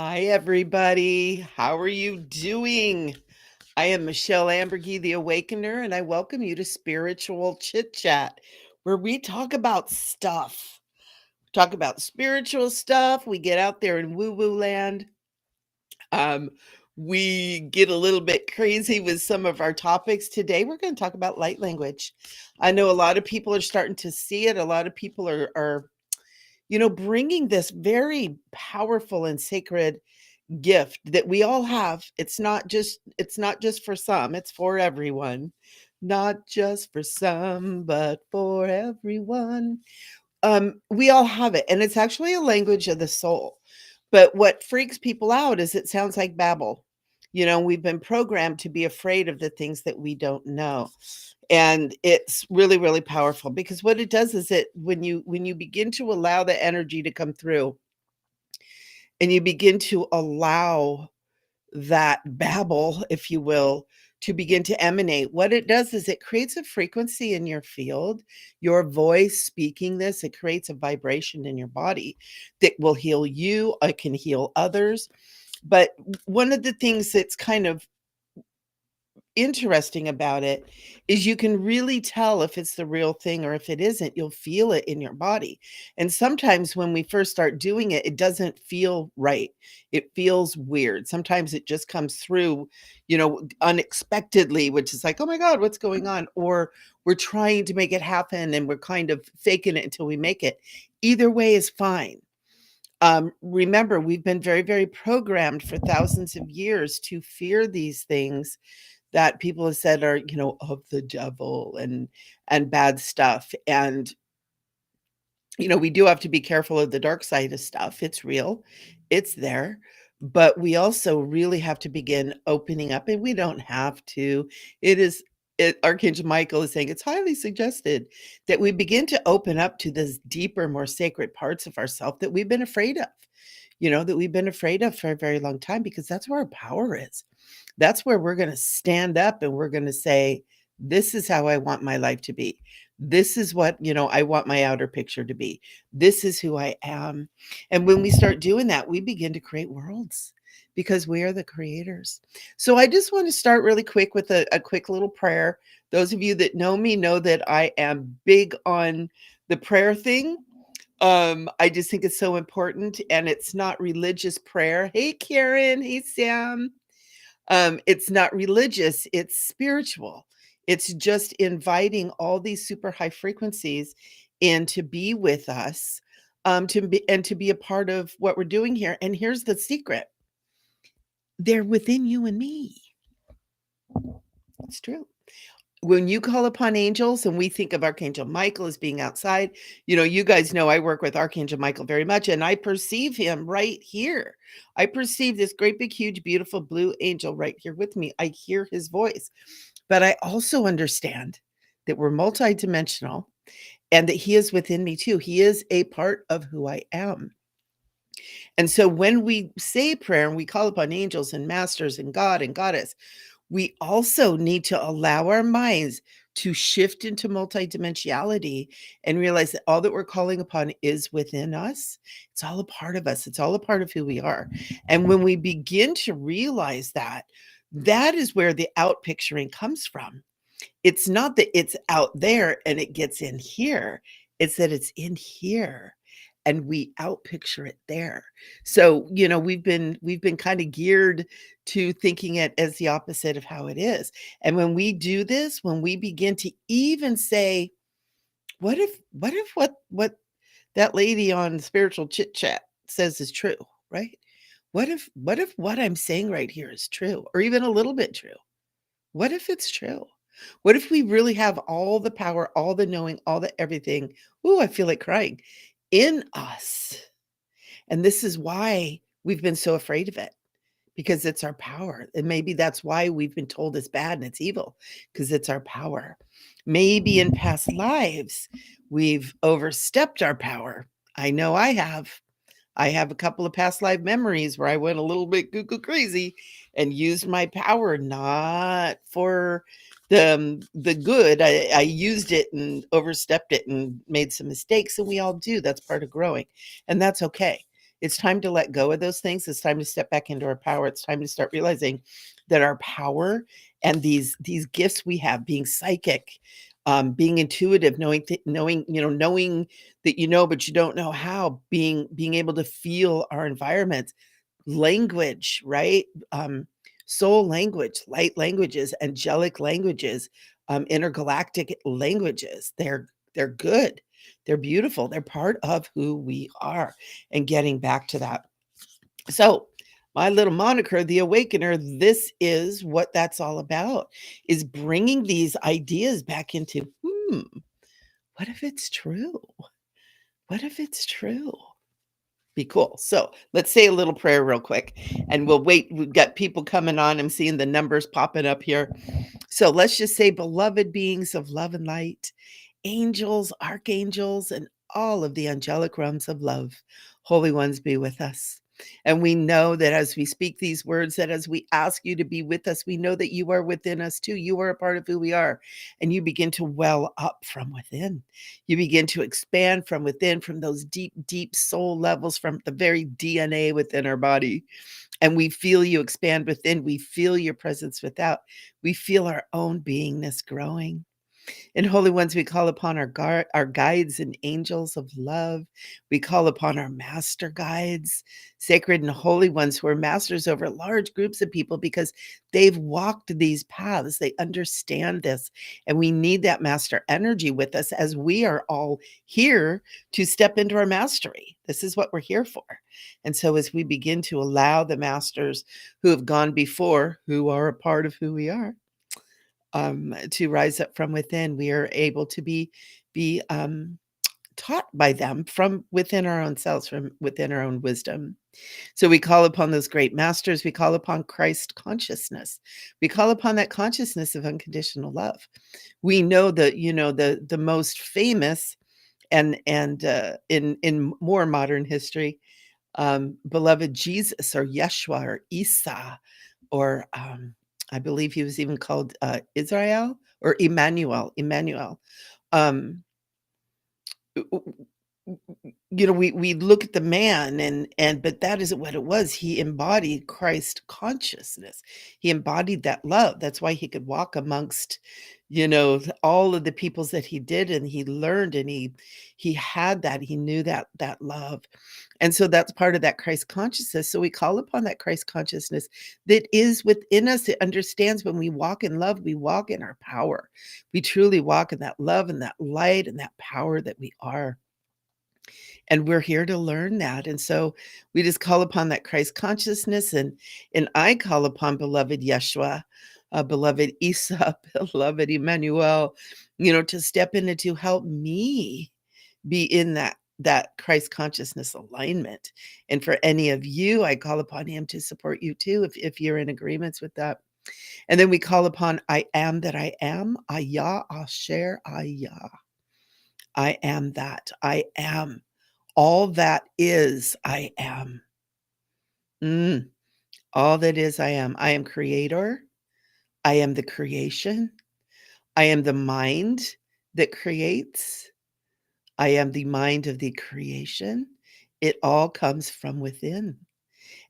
Hi, everybody. How are you doing? I am Michele Amburgey, the Awakener, and I welcome you to Spiritual Chit Chat, where we talk about stuff. Talk about spiritual stuff. We get out there in woo woo land. Um, we get a little bit crazy with some of our topics. Today, we're going to talk about light language. I know a lot of people are starting to see it. A lot of people are bringing this very powerful and sacred gift that we all have. It's not just for some, it's for everyone. Not just for some, but for everyone. We all have it, and it's actually a language of the soul. But what freaks people out is it sounds like babble. We've been programmed to be afraid of the things that we don't know. And it's really, really powerful because what it does is when you begin to allow the energy to come through and you begin to allow that babble, if you will, to begin to emanate. What it does is it creates a frequency in your field, your voice speaking this, it creates a vibration in your body that will heal you. It can heal others. But one of the things that's kind of interesting about it is you can really tell if it's the real thing or if it isn't. You'll feel it in your body. And sometimes when we first start doing it, it doesn't feel right. It feels weird. Sometimes it just comes through, unexpectedly, which is like, oh my God, what's going on? Or we're trying to make it happen and we're kind of faking it until we make it. Either way is fine. Remember, we've been very, very programmed for thousands of years to fear these things that people have said are, of the devil and bad stuff. And we do have to be careful of the dark side of stuff. It's real. It's there. But we also really have to begin opening up, and we don't have to. Archangel Michael is saying it's highly suggested that we begin to open up to this deeper, more sacred parts of ourselves that we've been afraid of, that we've been afraid of for a very long time, because that's where our power is. That's where we're going to stand up and we're going to say, this is how I want my life to be. This is what, I want my outer picture to be. This is who I am. And when we start doing that, we begin to create worlds because we are the creators. So I just want to start really quick with a quick little prayer. Those of you that know me know that I am big on the prayer thing. I just think it's so important, and it's not religious prayer. Hey, Karen. Hey, Sam. It's not religious, it's spiritual. It's just inviting all these super high frequencies in to be with us, to be a part of what we're doing here. And here's the secret: they're within you and me. It's true. When you call upon angels, and we think of Archangel Michael as being outside, you guys know I work with Archangel Michael very much, and I perceive him right here. I perceive this great, big, huge, beautiful blue angel right here with me. I hear his voice, but I also understand that we're multidimensional and that he is within me too. He is a part of who I am. And so when we say prayer and we call upon angels and masters and God and goddess, we also need to allow our minds to shift into multidimensionality and realize that all that we're calling upon is within us. It's all a part of us. It's all a part of who we are. And when we begin to realize that, that is where the out picturing comes from. It's not that it's out there and it gets in here. It's that it's in here and we out picture it there. So, we've been kind of geared to thinking it as the opposite of how it is. And when we do this, when we begin to even say, what if that lady on Spiritual Chit Chat says is true, right? What if what I'm saying right here is true, or even a little bit true? What if it's true? What if we really have all the power, all the knowing, all the everything? Ooh, I feel like crying in us. And this is why we've been so afraid of it, because it's our power. And maybe that's why we've been told it's bad and it's evil, because it's our power. Maybe in past lives, we've overstepped our power. I know I have. I have a couple of past life memories where I went a little bit cuckoo crazy and used my power not for the good. I used it and overstepped it and made some mistakes, and we all do. That's part of growing, and that's okay. It's time to let go of those things. It's time to step back into our power. It's time to start realizing that our power and these gifts we have, being psychic, being intuitive, knowing that you know, but you don't know how, being able to feel our environments, language, right? Soul language, light languages, angelic languages, intergalactic languages. They're good. They're beautiful. They're part of who we are, and getting back to that. So, my little moniker, the Awakener, this is what that's all about, is bringing these ideas back into, what if it's true? What if it's true? Be cool. So let's say a little prayer real quick, and we'll wait. We've got people coming on. I'm seeing the numbers popping up here. So let's just say, beloved beings of love and light, angels, archangels, and all of the angelic realms of love, holy ones, be with us. And we know that as we speak these words, that as we ask you to be with us, we know that you are within us too. You are a part of who we are. And you begin to well up from within. You begin to expand from within, from those deep, deep soul levels, from the very DNA within our body. And we feel you expand within. We feel your presence without. We feel our own beingness growing. And holy ones, we call upon our guides and angels of love. We call upon our master guides, sacred and holy ones who are masters over large groups of people because they've walked these paths. They understand this. And we need that master energy with us, as we are all here to step into our mastery. This is what we're here for. And so as we begin to allow the masters who have gone before, who are a part of who we are, to rise up from within, we are able to be taught by them from within our own selves, from within our own wisdom. So we call upon those great masters. We call upon Christ consciousness. We call upon that consciousness of unconditional love. We know that, the most famous and in more modern history, beloved Jesus, or Yeshua, or Isa, or I believe he was even called Israel, or Emmanuel. Um, we look at the man, and but that isn't what it was. He embodied Christ consciousness. He embodied that love. That's why he could walk amongst, all of the peoples that he did, and he learned, and he had that. He knew that love. And so that's part of that Christ consciousness. So we call upon that Christ consciousness that is within us. It understands when we walk in love, we walk in our power. We truly walk in that love and that light and that power that we are. And we're here to learn that. And so we just call upon that Christ consciousness. And I call upon beloved Yeshua, beloved Isa, beloved Emmanuel, to step in and to help me be in that Christ consciousness alignment. And for any of you, I call upon him to support you too, if you're in agreements with that. And then we call upon I am that I am, Ayah, Asher, Ayah. I am that. I am. All that is, I am. All that is, I am. I am creator. I am the creation. I am the mind that creates. I am the mind of the creation. It all comes from within.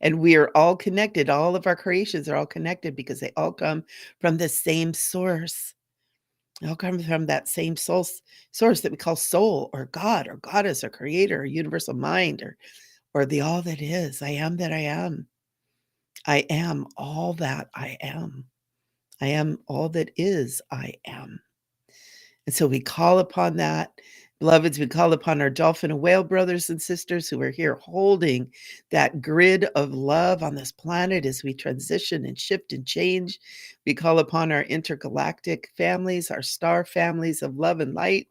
And we are all connected. All of our creations are all connected because they all come from the same source. They all come from that same source that we call soul, or God, or goddess, or creator, or universal mind, or the all that is. I am that I am. I am all that I am. I am all that is I am. And so we call upon that. Beloveds, we call upon our dolphin and whale brothers and sisters who are here holding that grid of love on this planet as we transition and shift and change. We call upon our intergalactic families, our star families of love and light,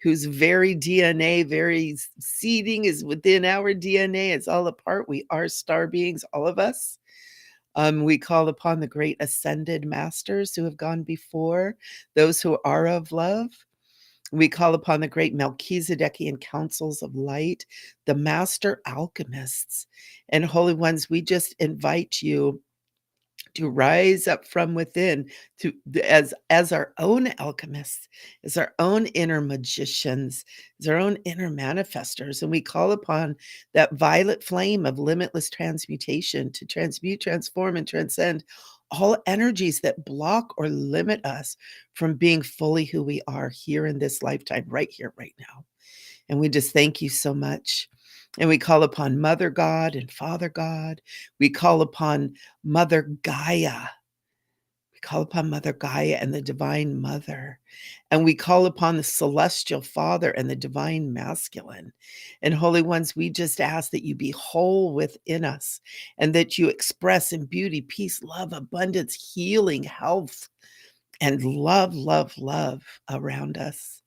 whose very DNA, very seeding is within our DNA. It's all a part. We are star beings, all of us. We call upon the great ascended masters who have gone before, those who are of love. We call upon the great Melchizedekian councils of light, the master alchemists. And holy ones, we just invite you to rise up from within, as our own alchemists, as our own inner magicians, as our own inner manifestors. And we call upon that violet flame of limitless transmutation to transmute, transform, and transcend all energies that block or limit us from being fully who we are here in this lifetime, right here, right now. And we just thank you so much. And we call upon Mother God and Father God. We call upon Mother Gaia. We call upon Mother Gaia and the Divine Mother. And we call upon the Celestial Father and the Divine Masculine. And Holy Ones, we just ask that you be whole within us and that you express in beauty, peace, love, abundance, healing, health, and love, love, love around us.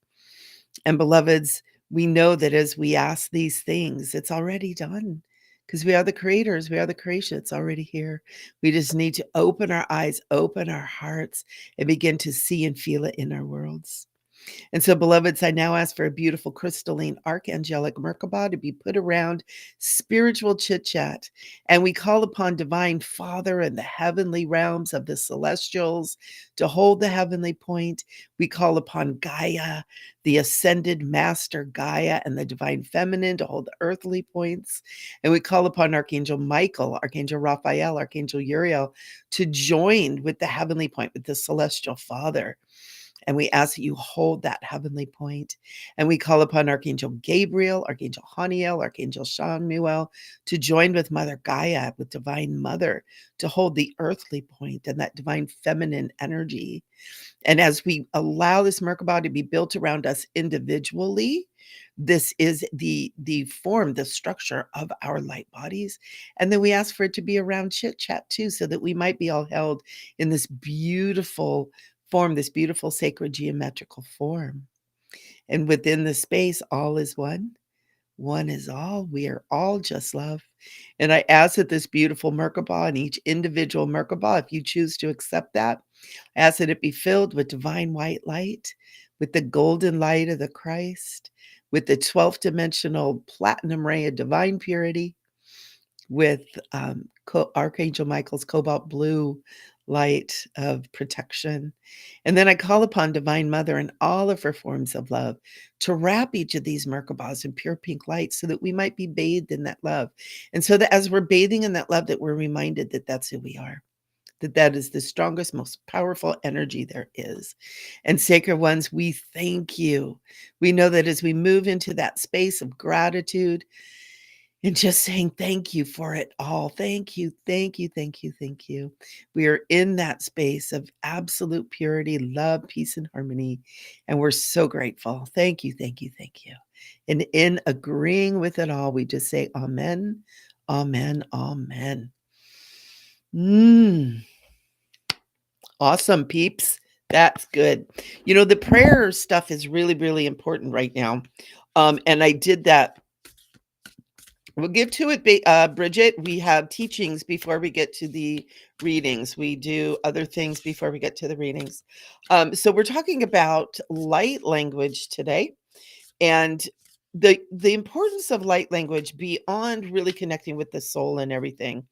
And beloveds, we know that as we ask these things, it's already done because we are the creators, we are the creation, it's already here. We just need to open our eyes, open our hearts, and begin to see and feel it in our worlds. And so, beloveds, I now ask for a beautiful crystalline archangelic Merkaba to be put around spiritual chit chat. And we call upon Divine Father and the heavenly realms of the celestials to hold the heavenly point. We call upon Gaia, the ascended master Gaia, and the Divine Feminine to hold the earthly points. And we call upon Archangel Michael, Archangel Raphael, Archangel Uriel to join with the heavenly point, with the celestial Father. And we ask that you hold that heavenly point. And we call upon Archangel Gabriel, Archangel Haniel, Archangel Shamuel to join with Mother Gaia, with Divine Mother, to hold the earthly point and that divine feminine energy. And as we allow this Merkaba to be built around us individually, this is the form, the structure of our light bodies. And then we ask for it to be around chit chat too, so that we might be all held in this beautiful form, this beautiful sacred geometrical form. And within the space, all is one. One is all. We are all just love. And I ask that this beautiful Merkaba and each individual Merkaba, if you choose to accept that, I ask that it be filled with divine white light, with the golden light of the Christ, with the 12th dimensional platinum ray of divine purity, with Archangel Michael's cobalt blue light of protection. And then I call upon Divine Mother and all of her forms of love to wrap each of these Merkabahs in pure pink light so that we might be bathed in that love. And so that as we're bathing in that love, that we're reminded that that's who we are, that that is the strongest, most powerful energy there is. And Sacred Ones, we thank you. We know that as we move into that space of gratitude, and just saying thank you for it all. Thank you, thank you, thank you, thank you. We are in that space of absolute purity, love, peace, and harmony. And we're so grateful. Thank you, thank you, thank you. And in agreeing with it all, we just say amen, amen, amen. Awesome, peeps. That's good. You know, the prayer stuff is really, really important right now. And I did that. We'll get to it, Bridget. We have teachings before we get to the readings. We do other things before we get to the readings. So we're talking about light language today, and the importance of light language beyond really connecting with the soul and everything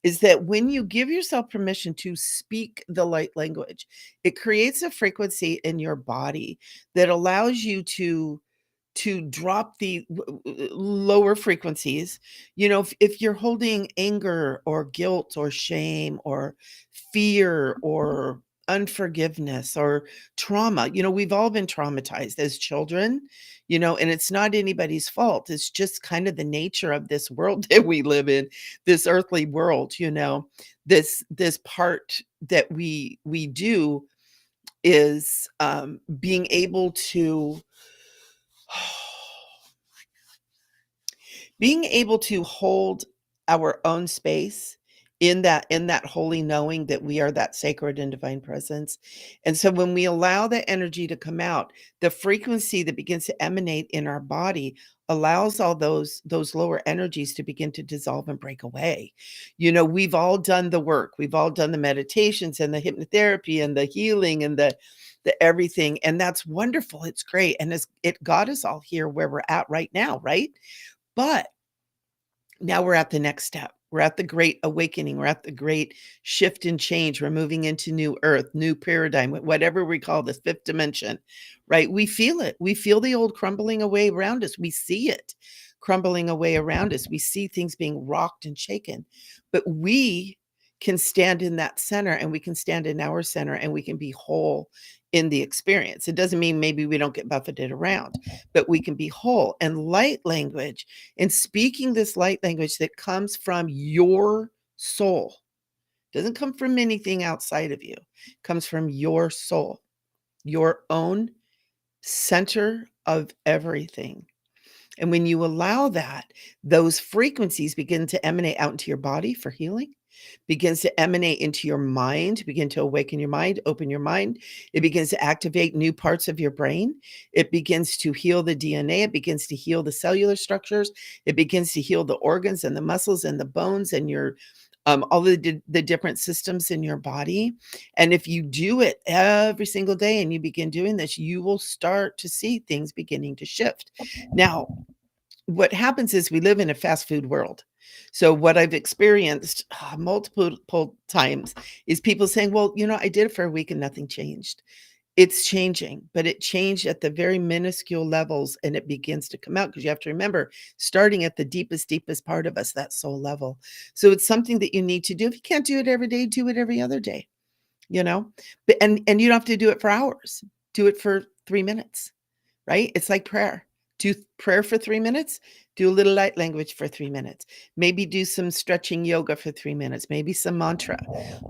is that when you give yourself permission to speak the light language, it creates a frequency in your body that allows you to drop the lower frequencies. You know, if you're holding anger or guilt or shame or fear or unforgiveness or trauma, you know, we've all been traumatized as children, you know, and it's not anybody's fault. It's just kind of the nature of this world that we live in, this earthly world, you know. This part that we do is being able to being able to hold our own space in that holy knowing that we are that sacred and divine presence. And so when we allow that energy to come out, the frequency that begins to emanate in our body allows all those lower energies to begin to dissolve and break away. You know, we've all done the work. We've all done the meditations and the hypnotherapy and the healing and the everything, and that's wonderful. It's great, and it got us all here where we're at right now, right? But Now we're at the next step. We're at the great awakening. We're at the great shift and change. We're moving into new earth, new paradigm, whatever we call this fifth dimension, right? We feel it. We feel the old crumbling away around us. We see it crumbling away around us. We see things being rocked and shaken, but we can stand in that center, and we can stand in our center, and we can be whole in the experience. It doesn't mean maybe we don't get buffeted around, but we can be whole. And light language, and speaking this light language that comes from your soul, doesn't come from anything outside of you, comes from your soul, your own center of everything. And when you allow that, those frequencies begin to emanate out into your body for healing, begins to emanate into your mind, begin to awaken your mind, open your mind. It begins to activate new parts of your brain. It begins to heal the DNA. It begins to heal the cellular structures. It begins to heal the organs and the muscles and the bones and your all the different systems in your body. And if you do it every single day and you begin doing this, you will start to see things beginning to shift. Now, what happens is we live in a fast food world. So what I've experienced multiple times is people saying, well, I did it for a week and nothing changed. It's changing, but it changed at the very minuscule levels, and it begins to come out, because you have to remember, starting at the deepest part of us, that soul level. So it's something that you need to do. If you can't do it every day, do it every other day, you know, but, and you don't have to do it for hours. Do it for 3 minutes, right? It's like prayer. Do prayer for 3 minutes, do a little light language for 3 minutes, maybe do some stretching yoga for 3 minutes, maybe some mantra.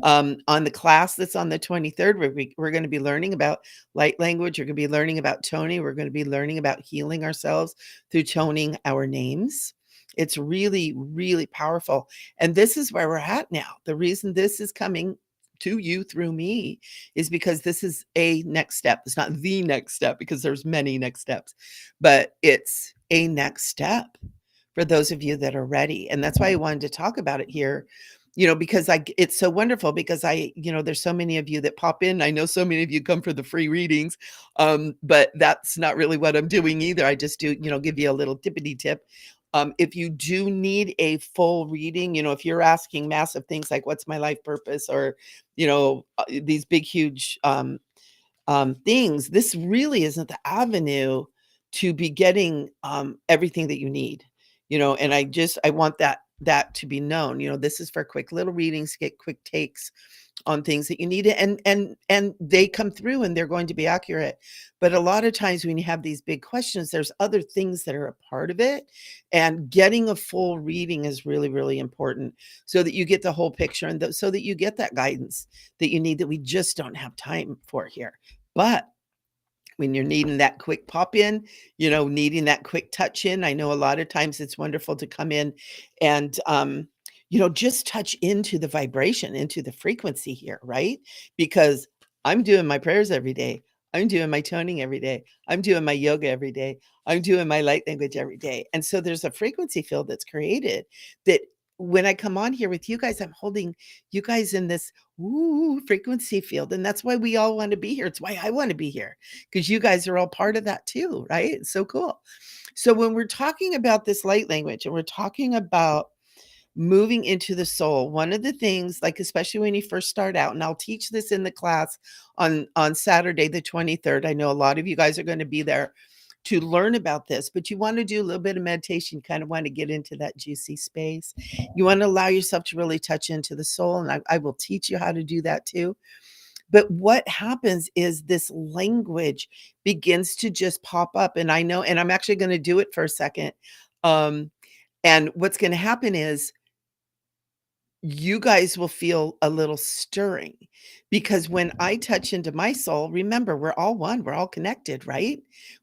On the class that's on the 23rd, we're going to be learning about light language. We're going to be learning about toning. We're going to be learning about healing ourselves through toning our names. It's really, really powerful. And this is where we're at now. The reason this is coming to you through me is because this is a next step. It's not the next step, because there's many next steps, but it's a next step for those of you that are ready. And that's why I wanted to talk about it here, because it's so wonderful, because there's so many of you that pop in. I know so many of you come for the free readings, but that's not really what I'm doing either. I just do, give you a little tippity tip. If you do need a full reading, if you're asking massive things like what's my life purpose, or, these big, huge things, this really isn't the avenue to be getting everything that you need, and I want that to be known. This is for quick little readings, get quick takes on things that you need, and they come through and they're going to be accurate. But a lot of times when you have these big questions, there's other things that are a part of it, and getting a full reading is really, really important, so that you get the whole picture, and so that you get that guidance that you need, that we just don't have time for here. But when you're needing that quick pop in, needing that quick touch in, I know a lot of times it's wonderful to come in and, just touch into the vibration, into the frequency here, right? Because I'm doing my prayers every day. I'm doing my toning every day. I'm doing my yoga every day. I'm doing my light language every day. And so there's a frequency field that's created, that when I come on here with you guys, I'm holding you guys in this frequency field. And that's why we all want to be here. It's why I want to be here, because you guys are all part of that too, right? It's so cool. So when we're talking about this light language, and we're talking about moving into the soul, one of the things, like, especially when you first start out, and I'll teach this in the class on Saturday the 23rd. I know a lot of you guys are going to be there to learn about this, but you want to do a little bit of meditation. You kind of want to get into that juicy space. You want to allow yourself to really touch into the soul, and I will teach you how to do that too. But what happens is this language begins to just pop up, and I know, and I'm actually going to do it for a second. And what's going to happen is you guys will feel a little stirring, because when I touch into my soul, remember, we're all one, we're all connected, right?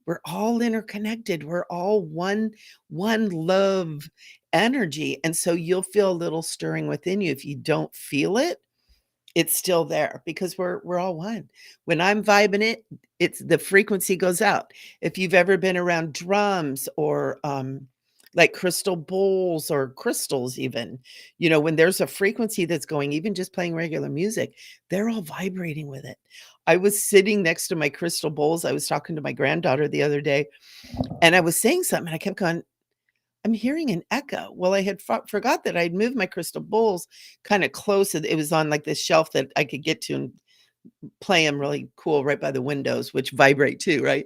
We're all interconnected. We're all one love energy. And so you'll feel a little stirring within you. If you don't feel it, it's still there, because we're all one. When I'm vibing it, it's the frequency goes out. If you've ever been around drums, or like crystal bowls or crystals, even, when there's a frequency that's going, even just playing regular music, they're all vibrating with it. I was sitting next to my crystal bowls. I was talking to my granddaughter the other day, and I was saying something, and I kept going, I'm hearing an echo. Well, I had forgot that I'd moved my crystal bowls kind of close. It was on like this shelf that I could get to and play them really cool right by the windows, which vibrate too, right?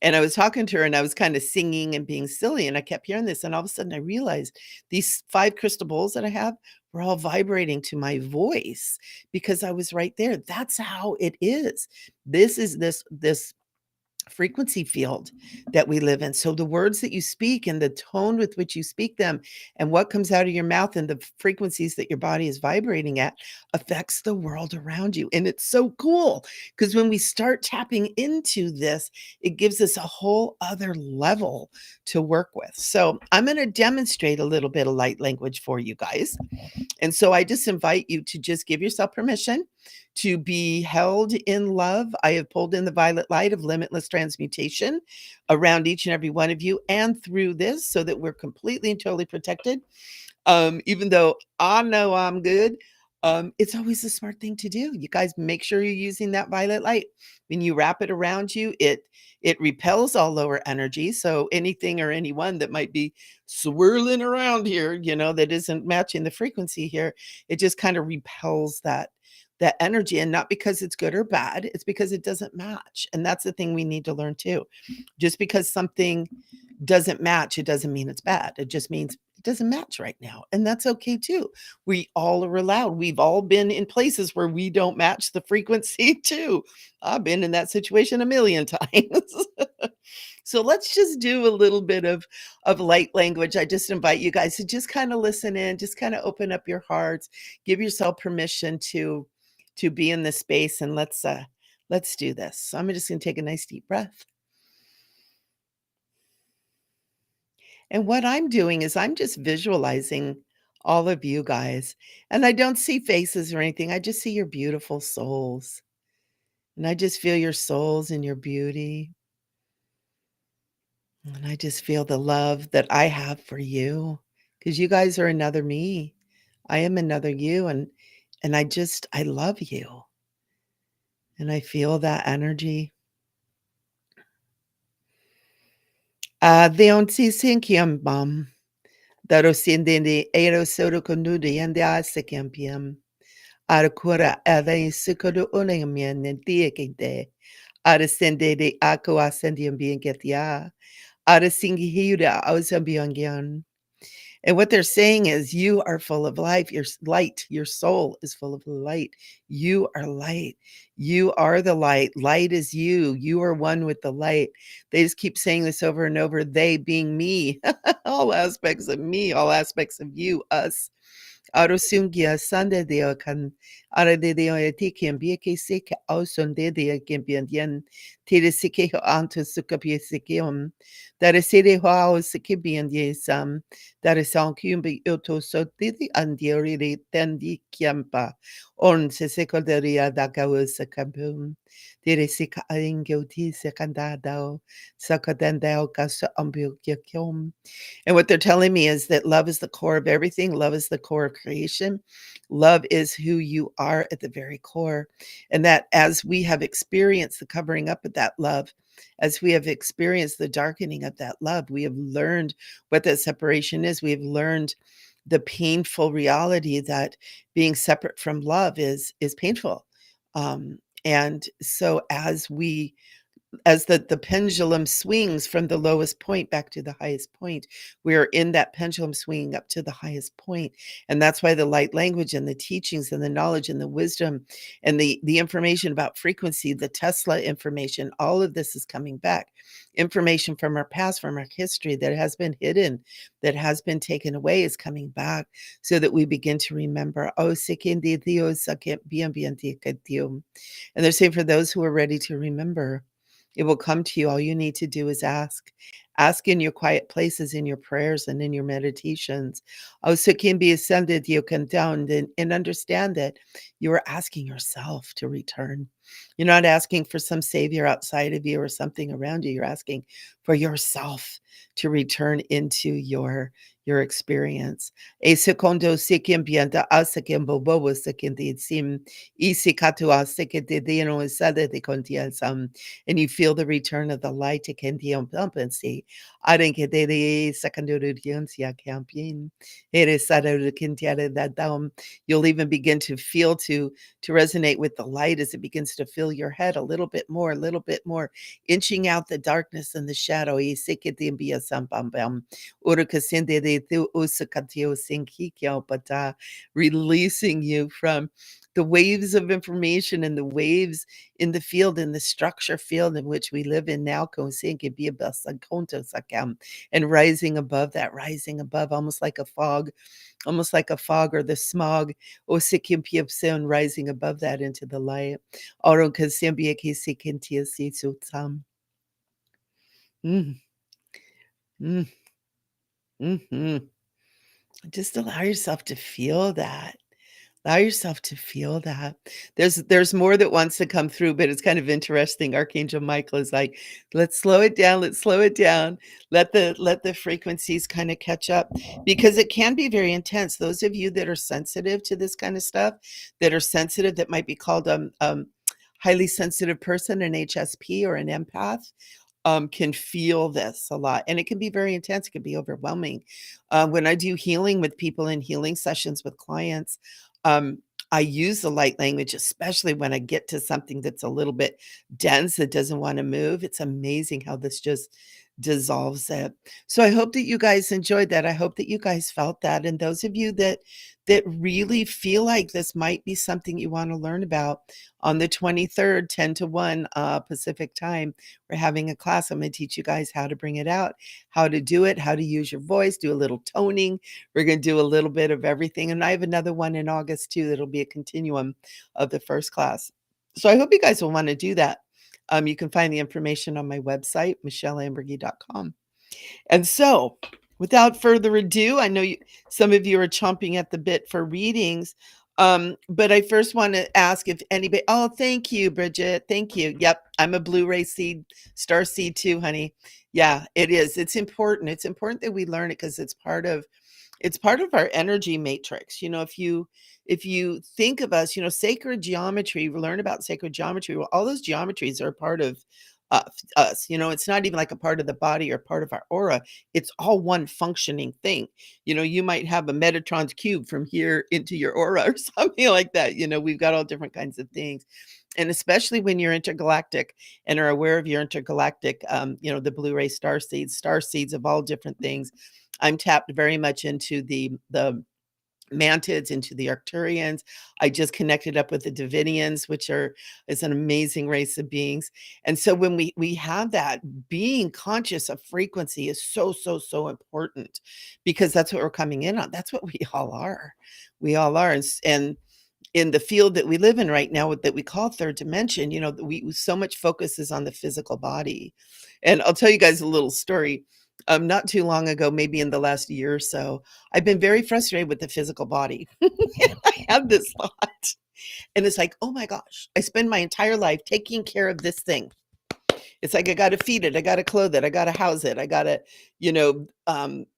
And I was talking to her and I was kind of singing and being silly, and I kept hearing this. And all of a sudden I realized these 5 crystal bowls that I have were all vibrating to my voice because I was right there. That's how it is. This is this frequency field that we live in. So the words that you speak and the tone with which you speak them and what comes out of your mouth and the frequencies that your body is vibrating at affects the world around you. And it's so cool because when we start tapping into this, it gives us a whole other level to work with. So I'm going to demonstrate a little bit of light language for you guys. And so I just invite you to just give yourself permission to be held in love. I have pulled in the violet light of limitless transmutation around each and every one of you and through this so that we're completely and totally protected. Even though I know I'm good, it's always a smart thing to do. You guys make sure you're using that violet light. When you wrap it around you, it repels all lower energy. So anything or anyone that might be swirling around here, that isn't matching the frequency here, it just kind of repels that energy. And not because it's good or bad, it's because it doesn't match. And that's the thing we need to learn too. Just because something doesn't match, it doesn't mean it's bad. It just means it doesn't match right now. And that's okay too. We all are allowed. We've all been in places where we don't match the frequency too. I've been in that situation a million times. So let's just do a little bit of light language. I just invite you guys to just kind of listen in, just kind of open up your hearts, give yourself permission to be in this space, and let's do this. So I'm just going to take a nice deep breath. And what I'm doing is I'm just visualizing all of you guys. And I don't see faces or anything. I just see your beautiful souls. And I just feel your souls and your beauty. And I just feel the love that I have for you because you guys are another me. I am another you. And I love you. And I feel that energy. Deon si sinkiam bum. Daro sindindi ero sodo condude and the asekampiam. Arcura ada insicuro unamian and diakite. Arasende de ako ascendium being getia. Arasingi hiuda ausambiangian. And what they're saying is, you are full of life. Your light, your soul is full of light. You are light. You are the light. Light is you. You are one with the light. They just keep saying this over and over. They being me, all aspects of me, all aspects of you, us. Arosungia Sande de can ara de etikian bieke seke auson de gembian tire sike anto sukapie sekeum that is city how sekibian yesam that is on cumbi auto so didi andiori tendi kiampa on se secondaria da gausa kabum tire sika ingoti secandado sakadendao gas ambio kiom. And what they're telling me is that love is the core of everything. Love is the core of creation. Love is who you are at the very core. And that as we have experienced the covering up of that love, as we have experienced the darkening of that love, we have learned what that separation is. We have learned the painful reality that being separate from love is painful. And so as the pendulum swings from the lowest point back to the highest point, we are in that pendulum swinging up to the highest point. And that's why the light language and the teachings and the knowledge and the wisdom and the information about frequency, the Tesla information, all of this is coming back. Information from our past, from our history that has been hidden, that has been taken away is coming back so that we begin to remember. Oh, and they're saying for those who are ready to remember, it will come to you. All you need to do is ask. Ask in your quiet places, in your prayers, and in your meditations. Also, can be ascended, you can down, and understand that you are asking yourself to return. You're not asking for some savior outside of you or something around you. You're asking for yourself to return into your experience. E secondo se che impianta a se che bobo se che di sim isi katua se che di no sada de contiasam, and you feel the return of the light to kendium pumpancy. Arenque de secondary audiencia campaign. It is sada de kintiada that you'll even begin to feel to resonate with the light as it begins to fill your head a little bit more, inching out the darkness and the shadow. Y se que te envía sam bam bam. Ora que sende de tu usakatio sinkikyo, but releasing you from the waves of information and the waves in the field, in the structure field in which we live in now, konsinke biba sankonto sakam, and rising above, almost like a fog or the smog, o sikim piepson, rising above that into the light. Oro kasimbia kisikintia sitsutam. Mm, mm, mhm. Just allow yourself to feel that. Allow yourself to feel that. There's more that wants to come through, but it's kind of interesting. Archangel Michael is like, let's slow it down. Let's slow it down. Let the frequencies kind of catch up because it can be very intense. Those of you that are sensitive to this kind of stuff, that might be called highly sensitive person, an HSP or an empath, can feel this a lot, and it can be very intense. It can be overwhelming. When I do healing with people in healing sessions with clients, um, I use the light language, especially when I get to something that's a little bit dense that doesn't want to move. It's amazing how this just dissolves it. So I hope that you guys enjoyed that. I hope that you guys felt that. And those of you that really feel like this might be something you want to learn about, on the 23rd, 10 to 1 Pacific time, we're having a class. I'm going to teach you guys how to bring it out, how to do it, how to use your voice, do a little toning. We're going to do a little bit of everything. And I have another one in August too that'll be a continuum of the first class. So I hope you guys will want to do that. You can find the information on my website, micheleamburgey.com. And so, without further ado, I know some of you are chomping at the bit for readings. But I first want to ask if anybody, oh, thank you, Bridget. Thank you. Yep. I'm a Blu-ray seed, star seed too, honey. Yeah, it is. It's important. It's important that we learn it because it's part of our energy matrix. If you think of us, sacred geometry, we learn about sacred geometry. Well, all those geometries are a part of uh, us. It's not even like a part of the body or part of our aura. It's all one functioning thing. You might have a Metatron's cube from here into your aura or something like that. We've got all different kinds of things. And especially when you're intergalactic and are aware of your intergalactic, the Blu-ray star seeds of all different things. I'm tapped very much into the mantids, into the Arcturians. I just connected up with the Davidians, which is an amazing race of beings. And so when we have that, being conscious of frequency is so, so, so important because that's what we're coming in on. That's what we all are. We all are. And in the field that we live in right now that we call third dimension, we so much focus is on the physical body. And I'll tell you guys a little story. Not too long ago, maybe in the last year or so, I've been very frustrated with the physical body. I have this thought, and it's like, oh my gosh, I spend my entire life taking care of this thing. It's like I got to feed it, I got to clothe it, I got to house it, I got to,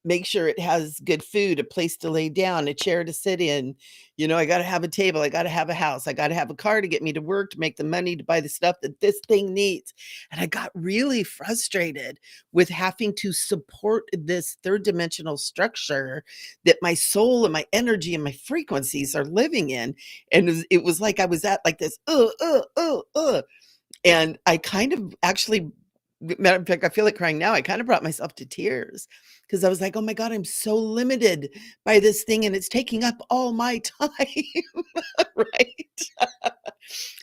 make sure it has good food, a place to lay down, a chair to sit in. I got to have a table, I got to have a house, I got to have a car to get me to work, to make the money to buy the stuff that this thing needs. And I got really frustrated with having to support this third dimensional structure that my soul and my energy and my frequencies are living in. And it was like I was at like this, and I kind of actually, matter of fact, I feel like crying now. I kind of brought myself to tears because I was like, oh my God, I'm so limited by this thing and it's taking up all my time. Right?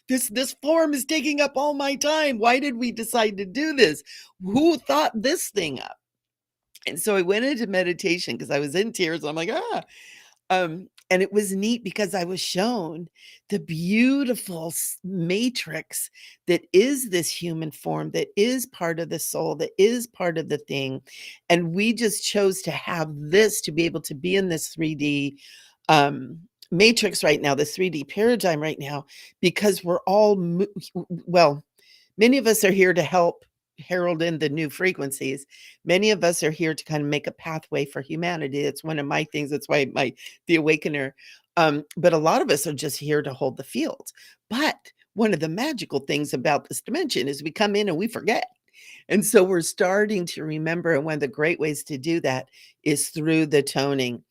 This form is taking up all my time. Why did we decide to do this? Who thought this thing up? And so I went into meditation because I was in tears. I'm like, and it was neat because I was shown the beautiful matrix that is this human form, that is part of the soul, that is part of the thing. And we just chose to have this to be able to be in this 3D matrix right now, this 3D paradigm right now, because we're all well, many of us are here to help herald in the new frequencies. Many of us are here to kind of make a pathway for humanity. It's one of my things. That's why my the Awakener. But a lot of us are just here to hold the field. But one of the magical things about this dimension is we come in and we forget. And so we're starting to remember, and one of the great ways to do that is through the toning,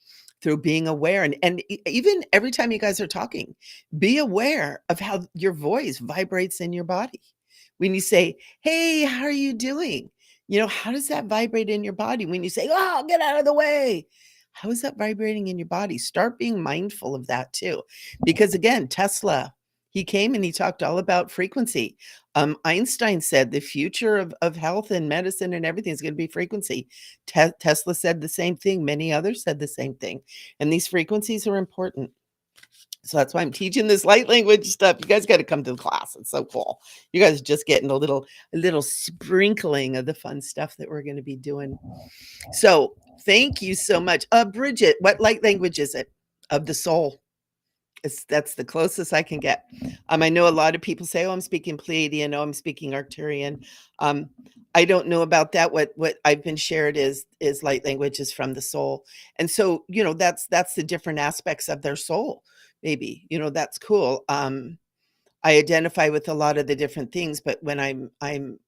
through being aware. And even every time you guys are talking, be aware of how your voice vibrates in your body. When you say, "Hey, how are you doing?" How does that vibrate in your body? When you say, "Oh, get out of the way." How is that vibrating in your body? Start being mindful of that too. Because again, Tesla, he came and he talked all about frequency. Einstein said the future of health and medicine and everything is going to be frequency. Tesla said the same thing. Many others said the same thing. And these frequencies are important. So that's why I'm teaching this light language stuff. You guys got to come to the class. It's so cool. You guys are just getting a little sprinkling of the fun stuff that we're going to be doing. So thank you so much. Bridget, what light language is it? Of the soul. That's the closest I can get. I know a lot of people say, "Oh, I'm speaking Pleiadian. Oh, I'm speaking Arcturian." Um, I don't know about that. What I've been shared is light languages from the soul, and so that's the different aspects of their soul. Maybe that's cool. I identify with a lot of the different things, but when I'm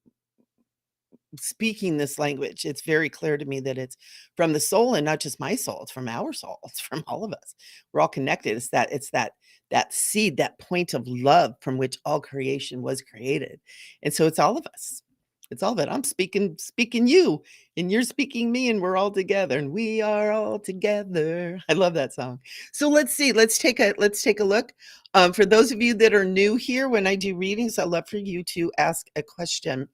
speaking this language, it's very clear to me that it's from the soul and not just my soul. It's from our soul. It's from all of us. We're all connected. It's that seed, that point of love from which all creation was created. And so it's all of us. It's all of it. I'm speaking you, and you're speaking me, and we're all together, and we are all together. I love that song. So let's see. Let's take a look. For those of you that are new here, when I do readings, I love for you to ask a question.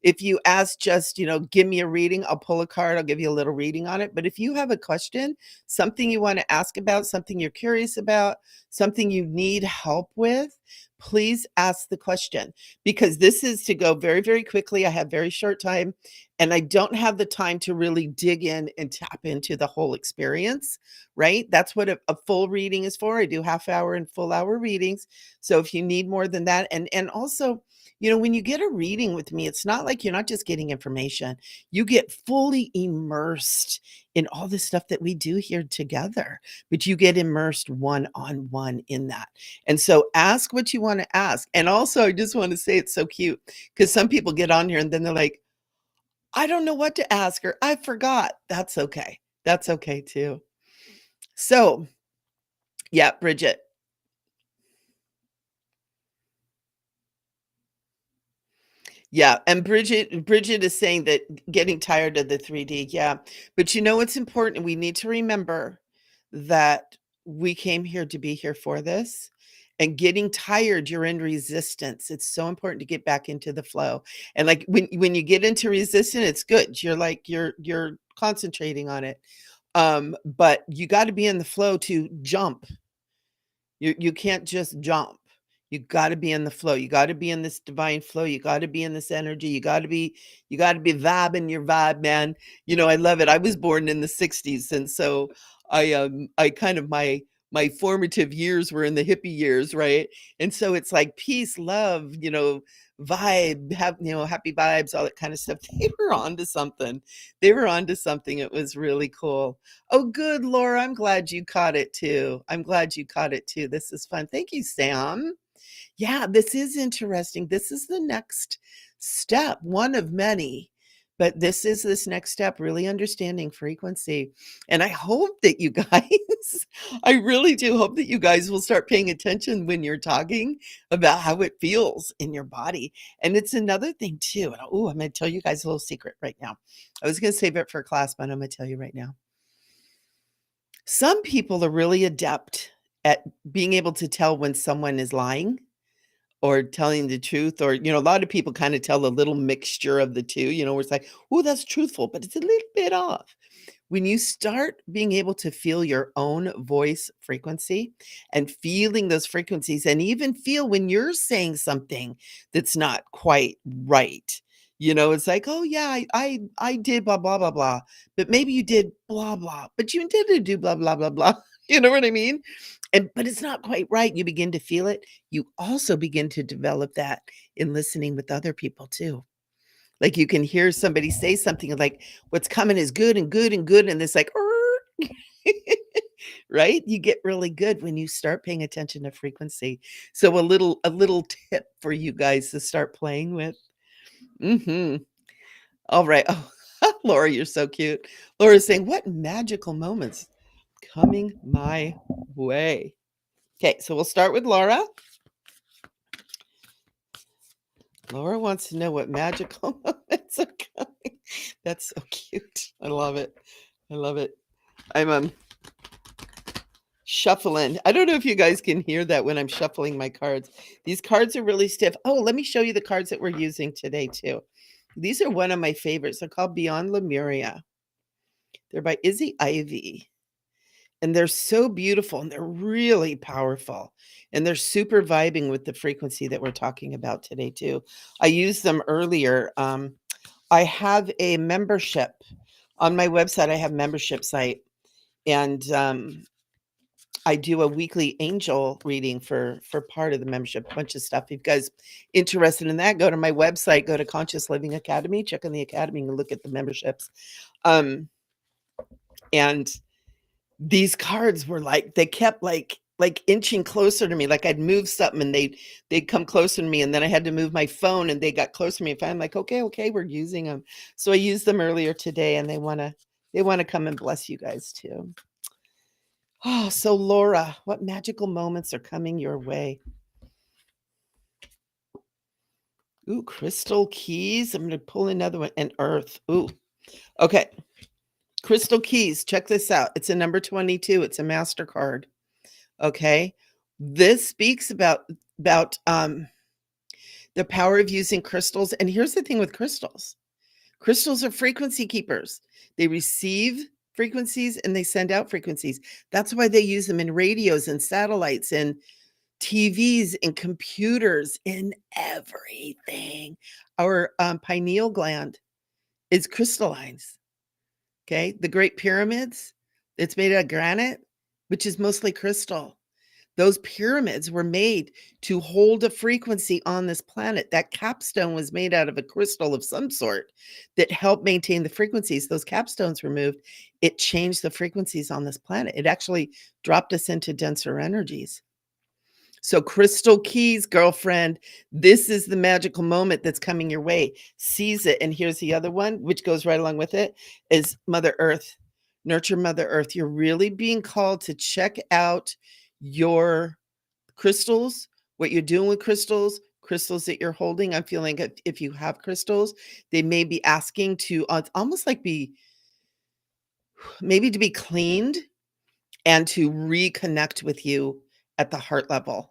If you ask just, give me a reading, I'll pull a card, I'll give you a little reading on it. But if you have a question, something you want to ask about, something you're curious about, something you need help with, please ask the question, because this is to go very, very quickly. I have very short time, and I don't have the time to really dig in and tap into the whole experience, right? That's what a full reading is for. I do half hour and full hour readings. So if you need more than that, and also, when you get a reading with me, it's not like you're not just getting information. You get fully immersed in all the stuff that we do here together, but you get immersed one-on-one in that. And so ask what you want to ask. And also, I just want to say it's so cute because some people get on here and then they're like, "I don't know what to ask," or "I forgot." That's okay. That's okay too. So, yeah, Bridget. Yeah, and Bridget is saying that getting tired of the 3D. Yeah. But it's important. We need to remember that we came here to be here for this. And getting tired, you're in resistance. It's so important to get back into the flow. And like when you get into resistance, it's good. You're concentrating on it. But you got to be in the flow to jump. You can't just jump. You gotta be in the flow. You gotta be in this divine flow. You gotta be in this energy. You gotta be vibing your vibe, man. I love it. I was born in the 60s, and so I kind of my formative years were in the hippie years, right? And so it's like peace, love, vibe, have happy vibes, all that kind of stuff. They were onto something. They were onto something. It was really cool. Oh, good, Laura. I'm glad you caught it too. I'm glad you caught it too. This is fun. Thank you, Sam. Yeah, this is interesting. This is the next step, one of many, but this next step, really understanding frequency. And I hope that you guys, I really do hope that you guys will start paying attention when you're talking about how it feels in your body. And it's another thing too. Oh, I'm going to tell you guys a little secret right now. I was going to save it for class, but I'm going to tell you right now. Some people are really adept at being able to tell when someone is lying or telling the truth, or a lot of people kind of tell a little mixture of the two, where it's like, "Oh, that's truthful, but it's a little bit off." When you start being able to feel your own voice frequency and feeling those frequencies, and even feel when you're saying something that's not quite right, it's like, "Oh yeah, I did blah blah blah blah, but maybe you did blah blah, but you didn't do blah blah blah blah." You know what I mean? But it's not quite right. You begin to feel it. You also begin to develop that in listening with other people too. Like, you can hear somebody say something like, "What's coming is good and good and good," and it's like, "Er." Right? You get really good when you start paying attention to frequency. So a little tip for you guys to start playing with. Mhm. Alright. Oh, Laura, you're so cute. Laura's saying, "What magical moments coming my way." Okay, so we'll start with Laura. Laura wants to know what magical moments are coming. That's so cute. I love it. I love it. I'm shuffling. I don't know if you guys can hear that when I'm shuffling my cards. These cards are really stiff. Oh, let me show you the cards that we're using today too. These are one of my favorites. They're called Beyond Lemuria. They're by Izzy Ivy. And they're so beautiful and they're really powerful. And they're super vibing with the frequency that we're talking about today too. I used them earlier. I have a membership on my website. I have a membership site, and I do a weekly angel reading for part of the membership, a bunch of stuff. If you guys interested in that, go to my website, go to Conscious Living Academy, check on the academy and look at the memberships. And these cards were like, they kept like inching closer to me. Like, I'd move something and they'd come closer to me, and then I had to move my phone and they got closer to me. And I'm like, okay, we're using them. So I used them earlier today, and they wanna come and bless you guys too. Oh, so Laura, what magical moments are coming your way? Ooh, crystal keys. I'm gonna pull another one. And earth. Ooh. Okay. Crystal keys. Check this out. It's a number 22. It's a MasterCard. Okay. This speaks about the power of using crystals. And here's the thing with crystals. Crystals are frequency keepers. They receive frequencies and they send out frequencies. That's why they use them in radios and satellites and TVs and computers, in everything. Our pineal gland is crystalline. Okay. The Great Pyramids, it's made out of granite, which is mostly crystal. Those pyramids were made to hold a frequency on this planet. That capstone was made out of a crystal of some sort that helped maintain the frequencies. Those capstones removed, it changed the frequencies on this planet. It actually dropped us into denser energies. So, crystal keys, girlfriend, this is the magical moment that's coming your way. Seize it. And here's the other one, which goes right along with it, is Mother Earth. Nurture Mother Earth. You're really being called to check out your crystals, what you're doing with crystals that you're holding. I'm feeling if you have crystals, they may be asking to it's almost like maybe to be cleaned and to reconnect with you at the heart level.